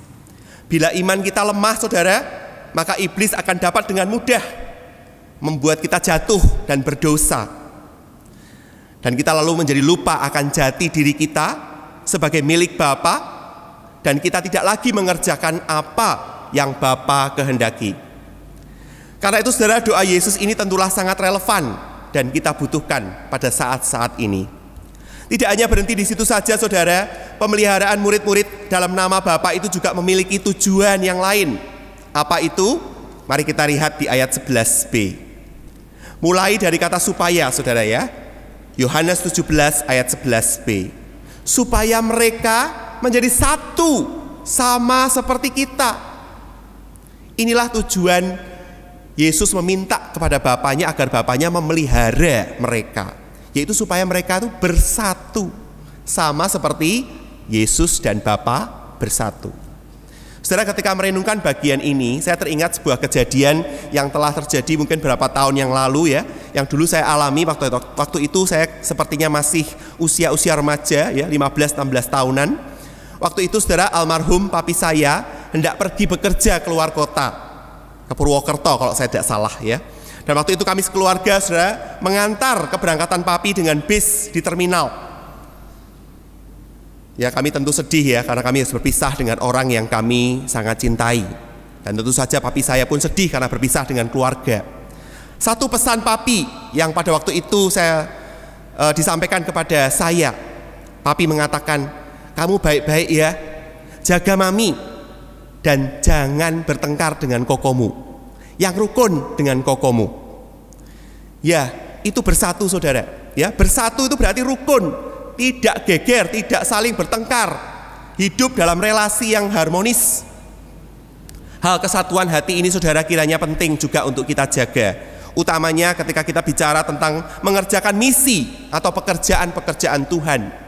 Bila iman kita lemah saudara, maka iblis akan dapat dengan mudah membuat kita jatuh dan berdosa. Dan kita lalu menjadi lupa akan jati diri kita sebagai milik Bapa, dan kita tidak lagi mengerjakan apa yang Bapa kehendaki. Karena itu saudara, doa Yesus ini tentulah sangat relevan dan kita butuhkan pada saat-saat ini. Tidak hanya berhenti di situ saja saudara, pemeliharaan murid-murid dalam nama Bapa itu juga memiliki tujuan yang lain. Apa itu? Mari kita lihat di ayat 11b. Mulai dari kata supaya saudara ya. Yohanes 17 ayat 11b. Supaya mereka menjadi satu sama seperti kita. Inilah tujuan Yesus meminta kepada Bapanya agar Bapanya memelihara mereka, yaitu supaya mereka itu bersatu sama seperti Yesus dan Bapa bersatu. Saudara, ketika merenungkan bagian ini, saya teringat sebuah kejadian yang telah terjadi mungkin beberapa tahun yang lalu ya, yang dulu saya alami waktu itu saya sepertinya masih usia remaja ya, 15-16 tahunan. Waktu itu saudara, almarhum papi saya hendak pergi bekerja keluar kota, ke Purwokerto kalau saya tidak salah ya. Dan waktu itu kami sekeluarga saudara mengantar keberangkatan papi dengan bis di terminal. Ya, kami tentu sedih ya, karena kami harus berpisah dengan orang yang kami sangat cintai. Dan tentu saja papi saya pun sedih karena berpisah dengan keluarga. Satu pesan papi yang pada waktu itu disampaikan kepada saya. Papi mengatakan, kamu baik-baik ya, jaga mami, dan jangan bertengkar dengan kokomu, yang rukun dengan kokomu. Ya, itu bersatu saudara. Ya, bersatu itu berarti rukun, tidak geger, tidak saling bertengkar, hidup dalam relasi yang harmonis. Hal kesatuan hati ini saudara kiranya penting juga untuk kita jaga, utamanya ketika kita bicara tentang mengerjakan misi atau pekerjaan-pekerjaan Tuhan.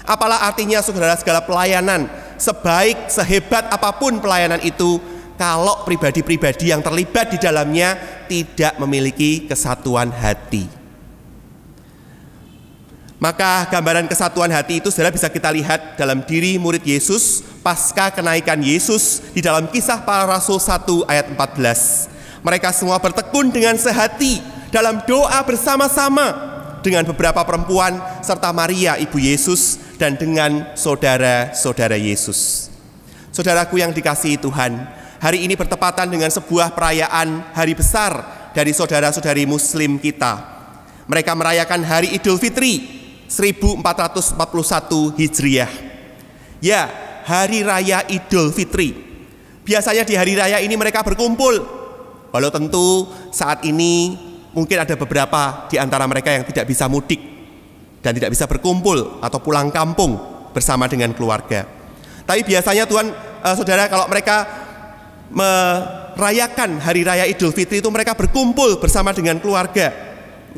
Apalah artinya saudara segala pelayanan, sebaik, sehebat apapun pelayanan itu, kalau pribadi-pribadi yang terlibat di dalamnya tidak memiliki kesatuan hati. Maka gambaran kesatuan hati itu saudara bisa kita lihat dalam diri murid Yesus pasca kenaikan Yesus di dalam Kisah Para Rasul 1 ayat 14. Mereka semua bertekun dengan sehati dalam doa bersama-sama dengan beberapa perempuan serta Maria ibu Yesus dan dengan saudara-saudara Yesus. Saudaraku yang dikasihi Tuhan, hari ini bertepatan dengan sebuah perayaan hari besar dari saudara-saudari Muslim kita. Mereka merayakan hari Idul Fitri 1441 Hijriah. Ya, hari raya Idul Fitri. Biasanya di hari raya ini mereka berkumpul. Walau tentu saat ini mungkin ada beberapa di antara mereka yang tidak bisa mudik dan tidak bisa berkumpul atau pulang kampung bersama dengan keluarga. Tapi biasanya saudara, kalau mereka merayakan hari raya Idul Fitri itu mereka berkumpul bersama dengan keluarga.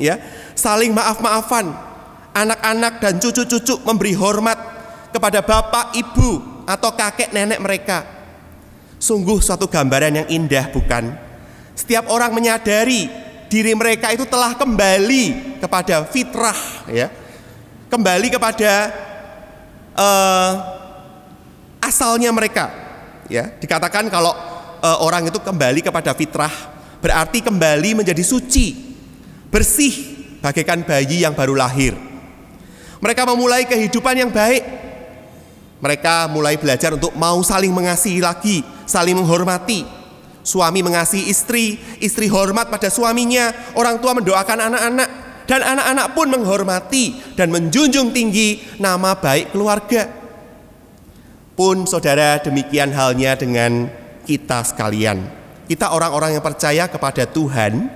Ya, saling maaf-maafan. Anak-anak dan cucu-cucu memberi hormat kepada bapak, ibu, atau kakek nenek mereka. Sungguh suatu gambaran yang indah, bukan? Setiap orang menyadari diri mereka itu telah kembali kepada fitrah, ya, kembali kepada asalnya mereka. Ya, dikatakan kalau orang itu kembali kepada fitrah, berarti kembali menjadi suci, bersih, bagaikan bayi yang baru lahir. Mereka memulai kehidupan yang baik. Mereka mulai belajar untuk mau saling mengasihi lagi, saling menghormati. Suami mengasihi istri, istri hormat pada suaminya, orang tua mendoakan anak-anak, dan anak-anak pun menghormati dan menjunjung tinggi nama baik keluarga. Pun saudara, demikian halnya dengan kita sekalian. Kita orang-orang yang percaya kepada Tuhan,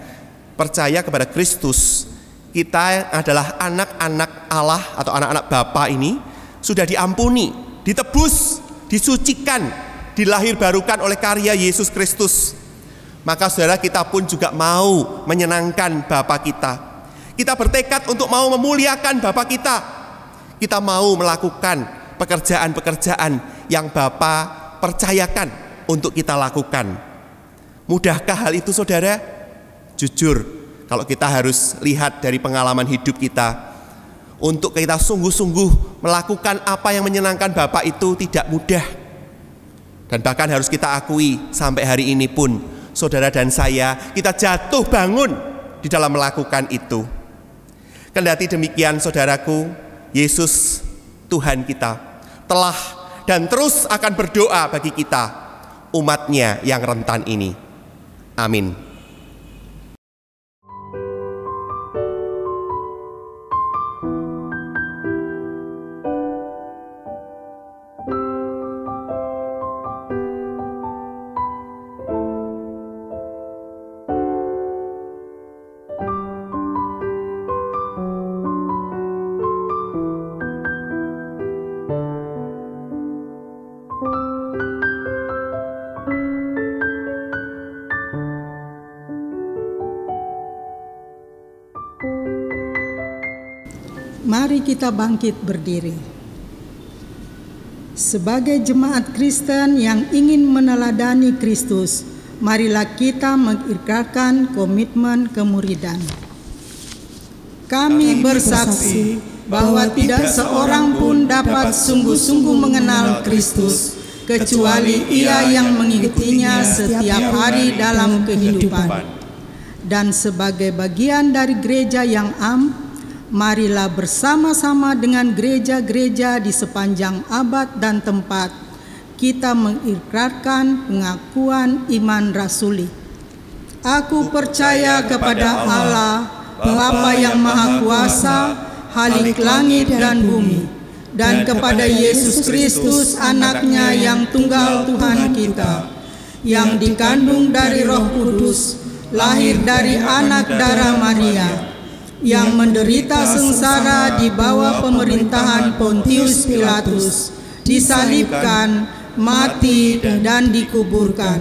percaya kepada Kristus. Kita adalah anak-anak Allah atau anak-anak Bapa ini sudah diampuni, ditebus, disucikan, dilahirbarukan oleh karya Yesus Kristus. Maka saudara, kita pun juga mau menyenangkan Bapa kita. Kita bertekad untuk mau memuliakan Bapa kita. Kita mau melakukan pekerjaan-pekerjaan yang Bapa percayakan untuk kita lakukan. Mudahkah hal itu saudara? Jujur, kalau kita harus lihat dari pengalaman hidup kita, untuk kita sungguh-sungguh melakukan apa yang menyenangkan Bapa itu tidak mudah. Dan bahkan harus kita akui sampai hari ini pun, saudara dan saya, kita jatuh bangun di dalam melakukan itu. Kendati demikian saudaraku, Yesus Tuhan kita telah dan terus akan berdoa bagi kita, umatnya yang rentan ini. Amin. Mari kita bangkit berdiri. Sebagai jemaat Kristen yang ingin meneladani Kristus, marilah kita mengikrarkan komitmen kemuridan. Kami bersaksi bahwa tidak seorang pun dapat sungguh-sungguh mengenal Kristus, kecuali ia yang mengikutinya setiap hari dalam kehidupan. Dan sebagai bagian dari gereja yang marilah bersama-sama dengan gereja-gereja di sepanjang abad dan tempat kita mengikrarkan pengakuan iman rasuli. Aku percaya kepada Allah, Bapa yang Maha Kuasa, Khalik langit dan bumi, dan kepada Yesus Kristus, Anaknya yang tunggal Tuhan kita, yang dikandung dari Roh Kudus, lahir dari anak darah Maria, yang menderita sengsara di bawah pemerintahan Pontius Pilatus, disalibkan, mati, dan dikuburkan,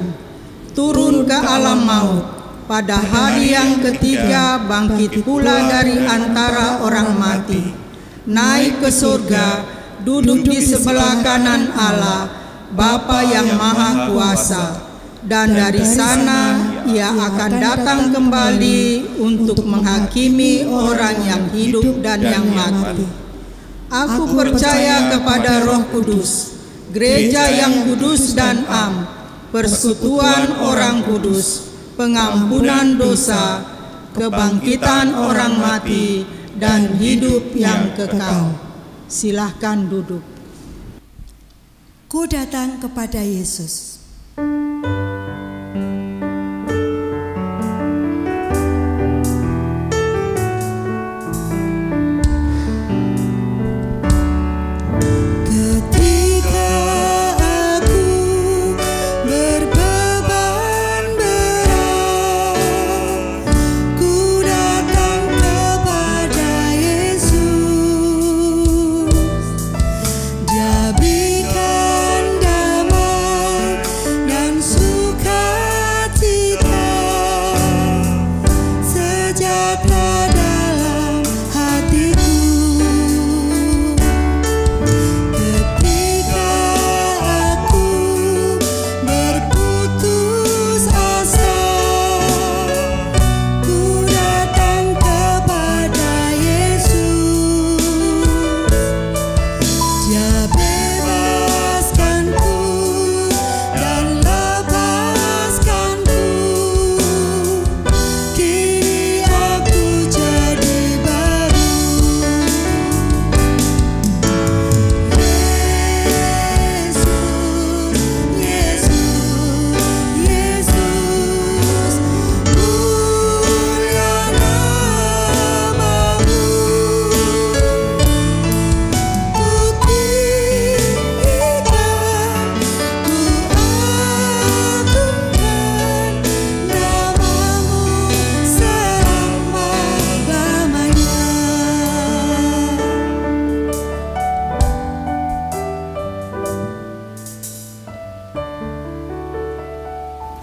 turun ke alam maut, pada hari yang ketiga bangkit pula dari antara orang mati, naik ke surga, duduk di sebelah kanan Allah, Bapa yang Maha Kuasa, dan dari sana Ia akan datang kembali untuk menghakimi orang yang hidup dan yang mati. Aku percaya kepada Roh Kudus, gereja yang kudus dan am, persekutuan orang kudus, pengampunan dosa, kebangkitan orang mati, dan hidup yang kekal. Silahkan duduk. Ku datang kepada Yesus.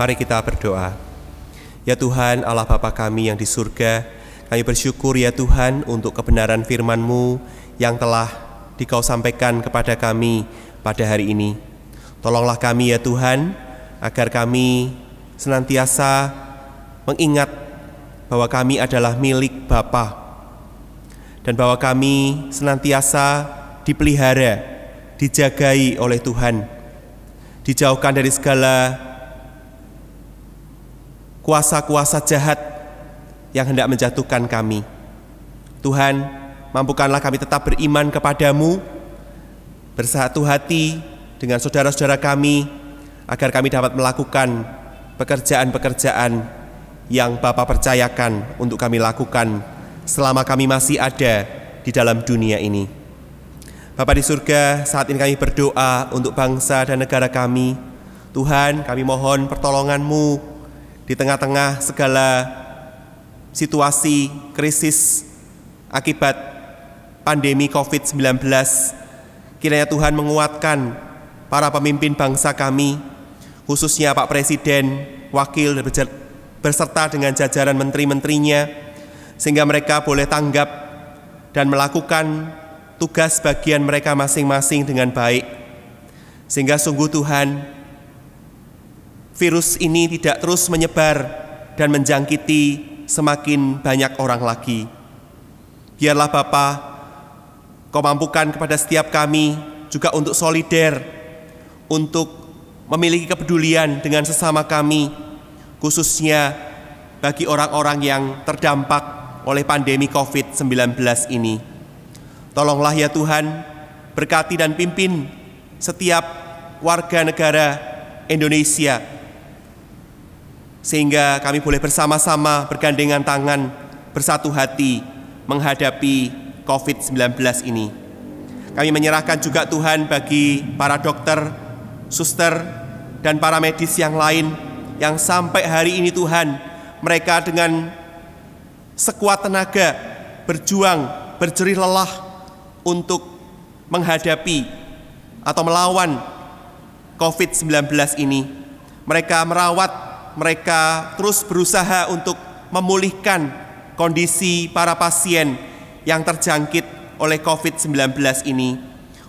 Mari kita berdoa. Ya Tuhan, Allah Bapa kami yang di surga, kami bersyukur ya Tuhan untuk kebenaran firman-Mu yang telah Dikau sampaikan kepada kami pada hari ini. Tolonglah kami ya Tuhan, agar kami senantiasa mengingat bahwa kami adalah milik Bapa, dan bahwa kami senantiasa dipelihara, dijagai oleh Tuhan, dijauhkan dari segala kuasa-kuasa jahat yang hendak menjatuhkan kami. Tuhan, mampukanlah kami tetap beriman kepadamu, bersatu hati dengan saudara-saudara kami, agar kami dapat melakukan pekerjaan-pekerjaan yang Bapa percayakan untuk kami lakukan selama kami masih ada di dalam dunia ini. Bapa di surga, saat ini kami berdoa untuk bangsa dan negara kami. Tuhan, kami mohon pertolongan-Mu di tengah-tengah segala situasi krisis akibat pandemi COVID-19. Kiranya Tuhan menguatkan para pemimpin bangsa kami, khususnya Pak Presiden, Wakil, berserta dengan jajaran menteri-menterinya, sehingga mereka boleh tanggap dan melakukan tugas bagian mereka masing-masing dengan baik. Sehingga sungguh Tuhan, virus ini tidak terus menyebar dan menjangkiti semakin banyak orang lagi. Biarlah Bapa, Kau mampukan kepada setiap kami juga untuk solider, untuk memiliki kepedulian dengan sesama kami, khususnya bagi orang-orang yang terdampak oleh pandemi COVID-19 ini. Tolonglah ya Tuhan, berkati dan pimpin setiap warga negara Indonesia, sehingga kami boleh bersama-sama bergandengan tangan, bersatu hati menghadapi COVID-19 ini. Kami menyerahkan juga Tuhan bagi para dokter, suster, dan para medis yang lain yang sampai hari ini Tuhan, mereka dengan sekuat tenaga berjuang, berjerih lelah untuk menghadapi atau melawan COVID-19 ini. Mereka merawat, mereka terus berusaha untuk memulihkan kondisi para pasien yang terjangkit oleh COVID-19 ini.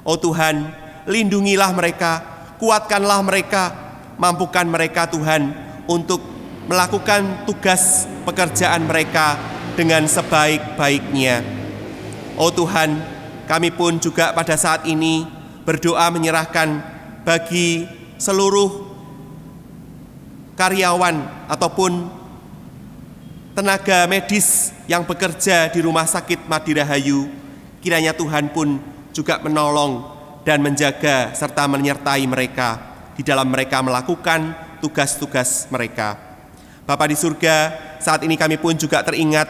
Oh Tuhan, lindungilah mereka, kuatkanlah mereka, mampukan mereka Tuhan untuk melakukan tugas pekerjaan mereka dengan sebaik-baiknya. Oh Tuhan, kami pun juga pada saat ini berdoa menyerahkan bagi seluruh karyawan ataupun tenaga medis yang bekerja di Rumah Sakit Madirahayu. Kiranya Tuhan pun juga menolong dan menjaga serta menyertai mereka di dalam mereka melakukan tugas-tugas mereka. Bapa di surga, saat ini kami pun juga teringat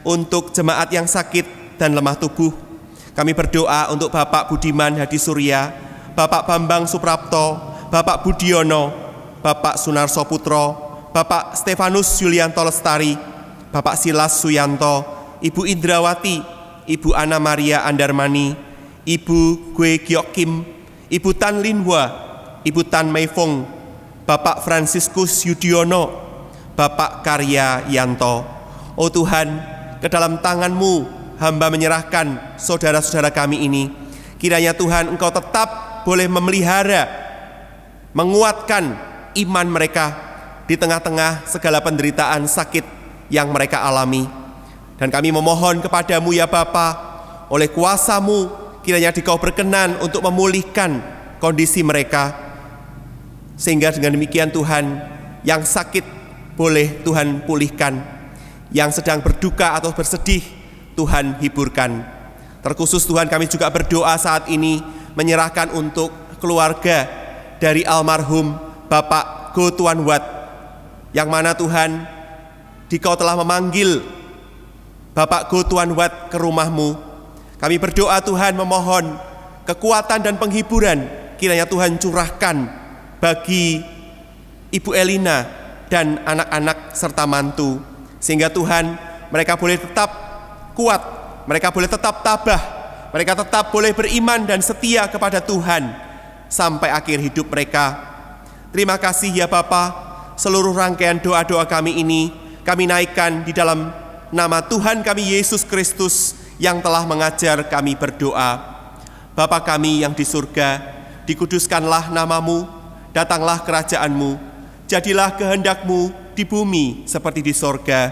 untuk jemaat yang sakit dan lemah tubuh. Kami berdoa untuk Bapak Budiman Hadi Surya, Bapak Bambang Suprapto, Bapak Budiono, Bapak Sunarso Putro, Bapak Stefanus Yulianto Lestari, Bapak Silas Suyanto, Ibu Indrawati, Ibu Ana Maria Andarmani, Ibu Gue Giok Kim, Ibu Tan Linhua, Ibu Tan Meifong, Bapak Franciscus Yudiono, Bapak Karya Yanto. Oh Tuhan, ke dalam tangan-Mu hamba menyerahkan saudara-saudara kami ini. Kiranya Tuhan Engkau tetap boleh memelihara, menguatkan iman mereka di tengah-tengah segala penderitaan sakit yang mereka alami. Dan kami memohon kepadamu ya Bapa, oleh kuasa-Mu kiranya Dikau berkenan untuk memulihkan kondisi mereka. Sehingga dengan demikian Tuhan, yang sakit boleh Tuhan pulihkan, yang sedang berduka atau bersedih Tuhan hiburkan. Terkhusus Tuhan, kami juga berdoa saat ini menyerahkan untuk keluarga dari almarhum Bapak Go Tuan Wat, yang mana Tuhan Dikau telah memanggil Bapak Go Tuan Wat ke rumah-Mu. Kami berdoa Tuhan, memohon kekuatan dan penghiburan kiranya Tuhan curahkan bagi Ibu Elina dan anak-anak serta mantu, sehingga Tuhan mereka boleh tetap kuat, mereka boleh tetap tabah, mereka tetap boleh beriman dan setia kepada Tuhan sampai akhir hidup mereka. Terima kasih ya Bapa, seluruh rangkaian doa-doa kami ini kami naikkan di dalam nama Tuhan kami Yesus Kristus yang telah mengajar kami berdoa. Bapa kami yang di surga, dikuduskanlah nama-Mu, datanglah kerajaan-Mu, jadilah kehendak-Mu di bumi seperti di sorga.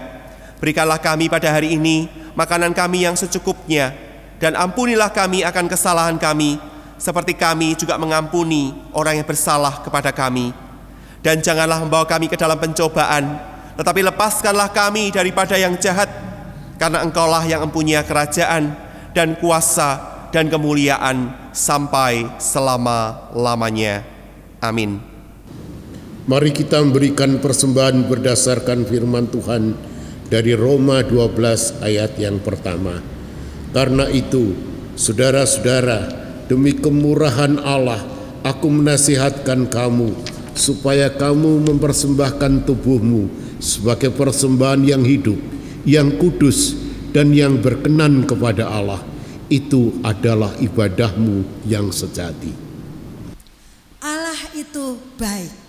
Berikanlah kami pada hari ini makanan kami yang secukupnya, dan ampunilah kami akan kesalahan kami, seperti kami juga mengampuni orang yang bersalah kepada kami. Dan janganlah membawa kami ke dalam pencobaan, tetapi lepaskanlah kami daripada yang jahat, karena Engkaulah yang mempunyai kerajaan dan kuasa dan kemuliaan sampai selama-lamanya. Amin. Mari kita memberikan persembahan berdasarkan firman Tuhan dari Roma 12 ayat yang pertama. Karena itu, saudara-saudara, demi kemurahan Allah, aku menasihatkan kamu, supaya kamu mempersembahkan tubuhmu sebagai persembahan yang hidup, yang kudus, dan yang berkenan kepada Allah. Itu adalah ibadahmu yang sejati. Allah itu baik.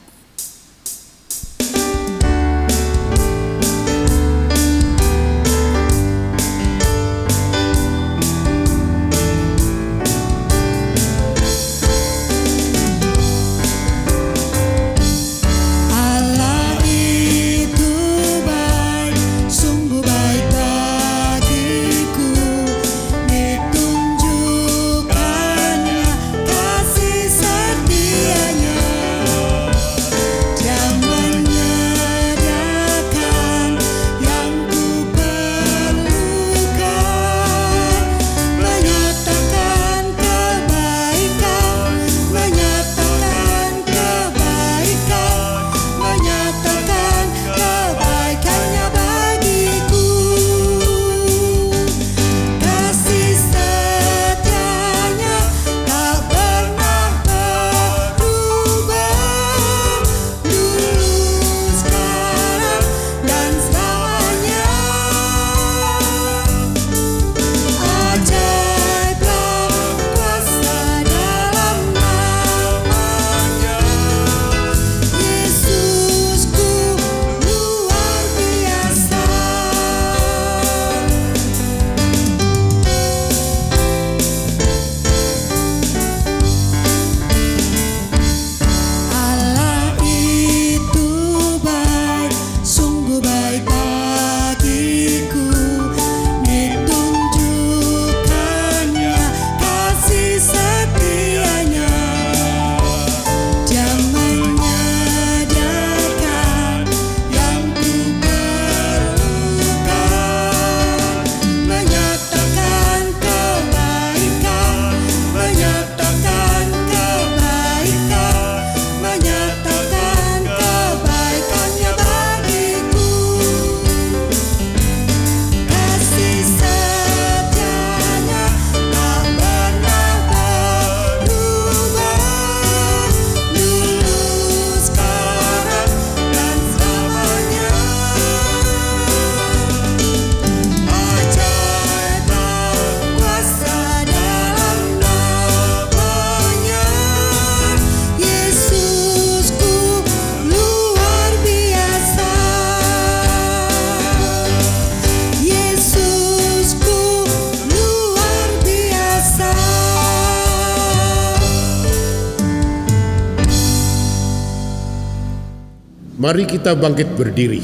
Mari kita bangkit berdiri.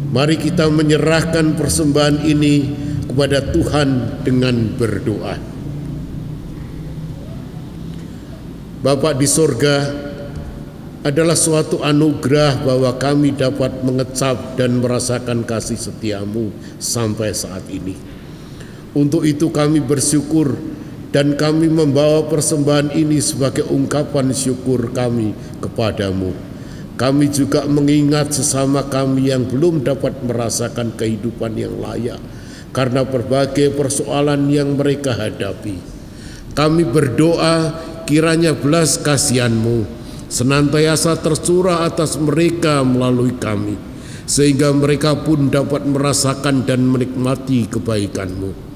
Mari kita menyerahkan persembahan ini kepada Tuhan dengan berdoa. Bapa di sorga, adalah suatu anugerah bahwa kami dapat mengecap dan merasakan kasih setiamu sampai saat ini. Untuk itu kami bersyukur dan kami membawa persembahan ini sebagai ungkapan syukur kami kepadamu. Kami juga mengingat sesama kami yang belum dapat merasakan kehidupan yang layak karena berbagai persoalan yang mereka hadapi. Kami berdoa kiranya belas kasihan-Mu senantiasa tercurah atas mereka melalui kami, sehingga mereka pun dapat merasakan dan menikmati kebaikan-Mu.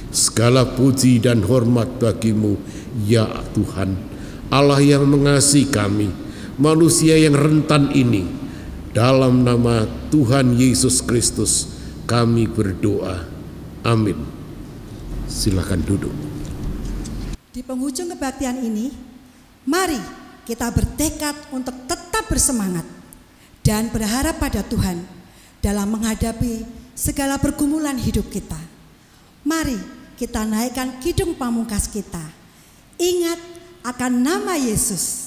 Segala puji dan hormat bagi-Mu, ya Tuhan, Allah yang mengasihi kami, manusia yang rentan ini. Dalam nama Tuhan Yesus Kristus kami berdoa. Amin. Silakan duduk. Di penghujung kebaktian ini, mari kita bertekad untuk tetap bersemangat dan berharap pada Tuhan dalam menghadapi segala pergumulan hidup kita. Mari kita naikkan kidung pamungkas kita. Ingat akan nama Yesus.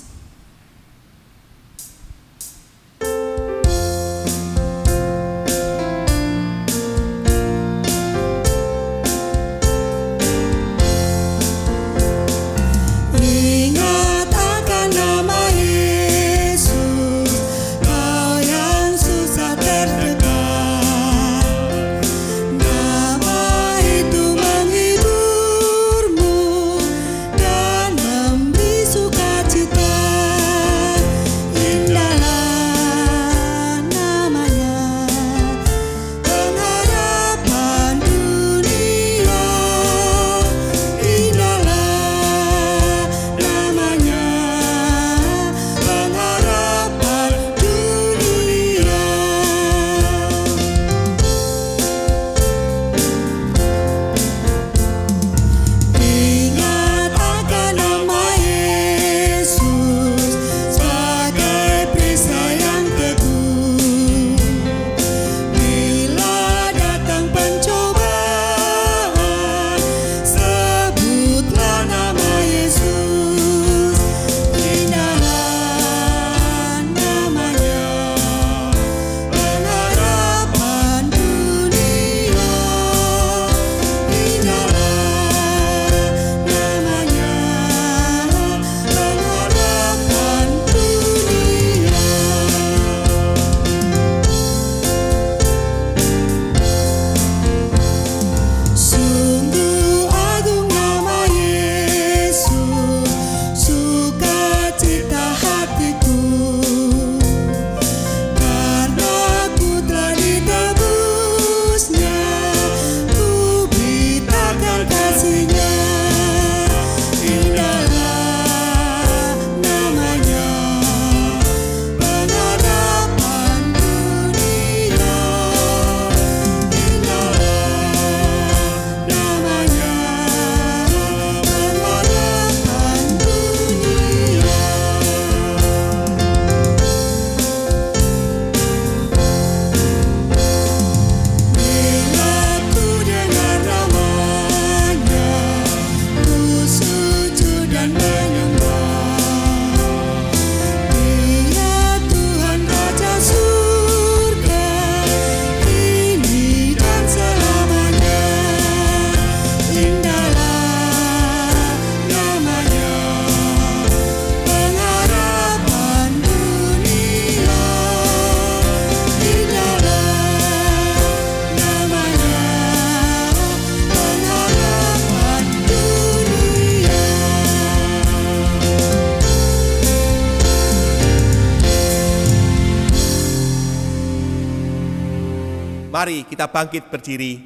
Mari kita bangkit berdiri,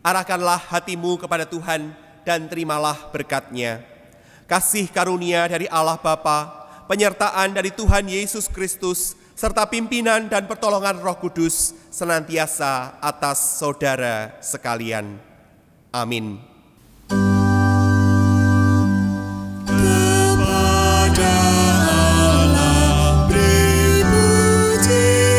arahkanlah hatimu kepada Tuhan dan terimalah berkat-Nya. Kasih karunia dari Allah Bapa, penyertaan dari Tuhan Yesus Kristus, serta pimpinan dan pertolongan Roh Kudus senantiasa atas saudara sekalian. Amin. Kepada Allah beri puji.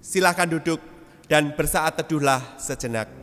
Silakan duduk dan bersaat teduhlah sejenak.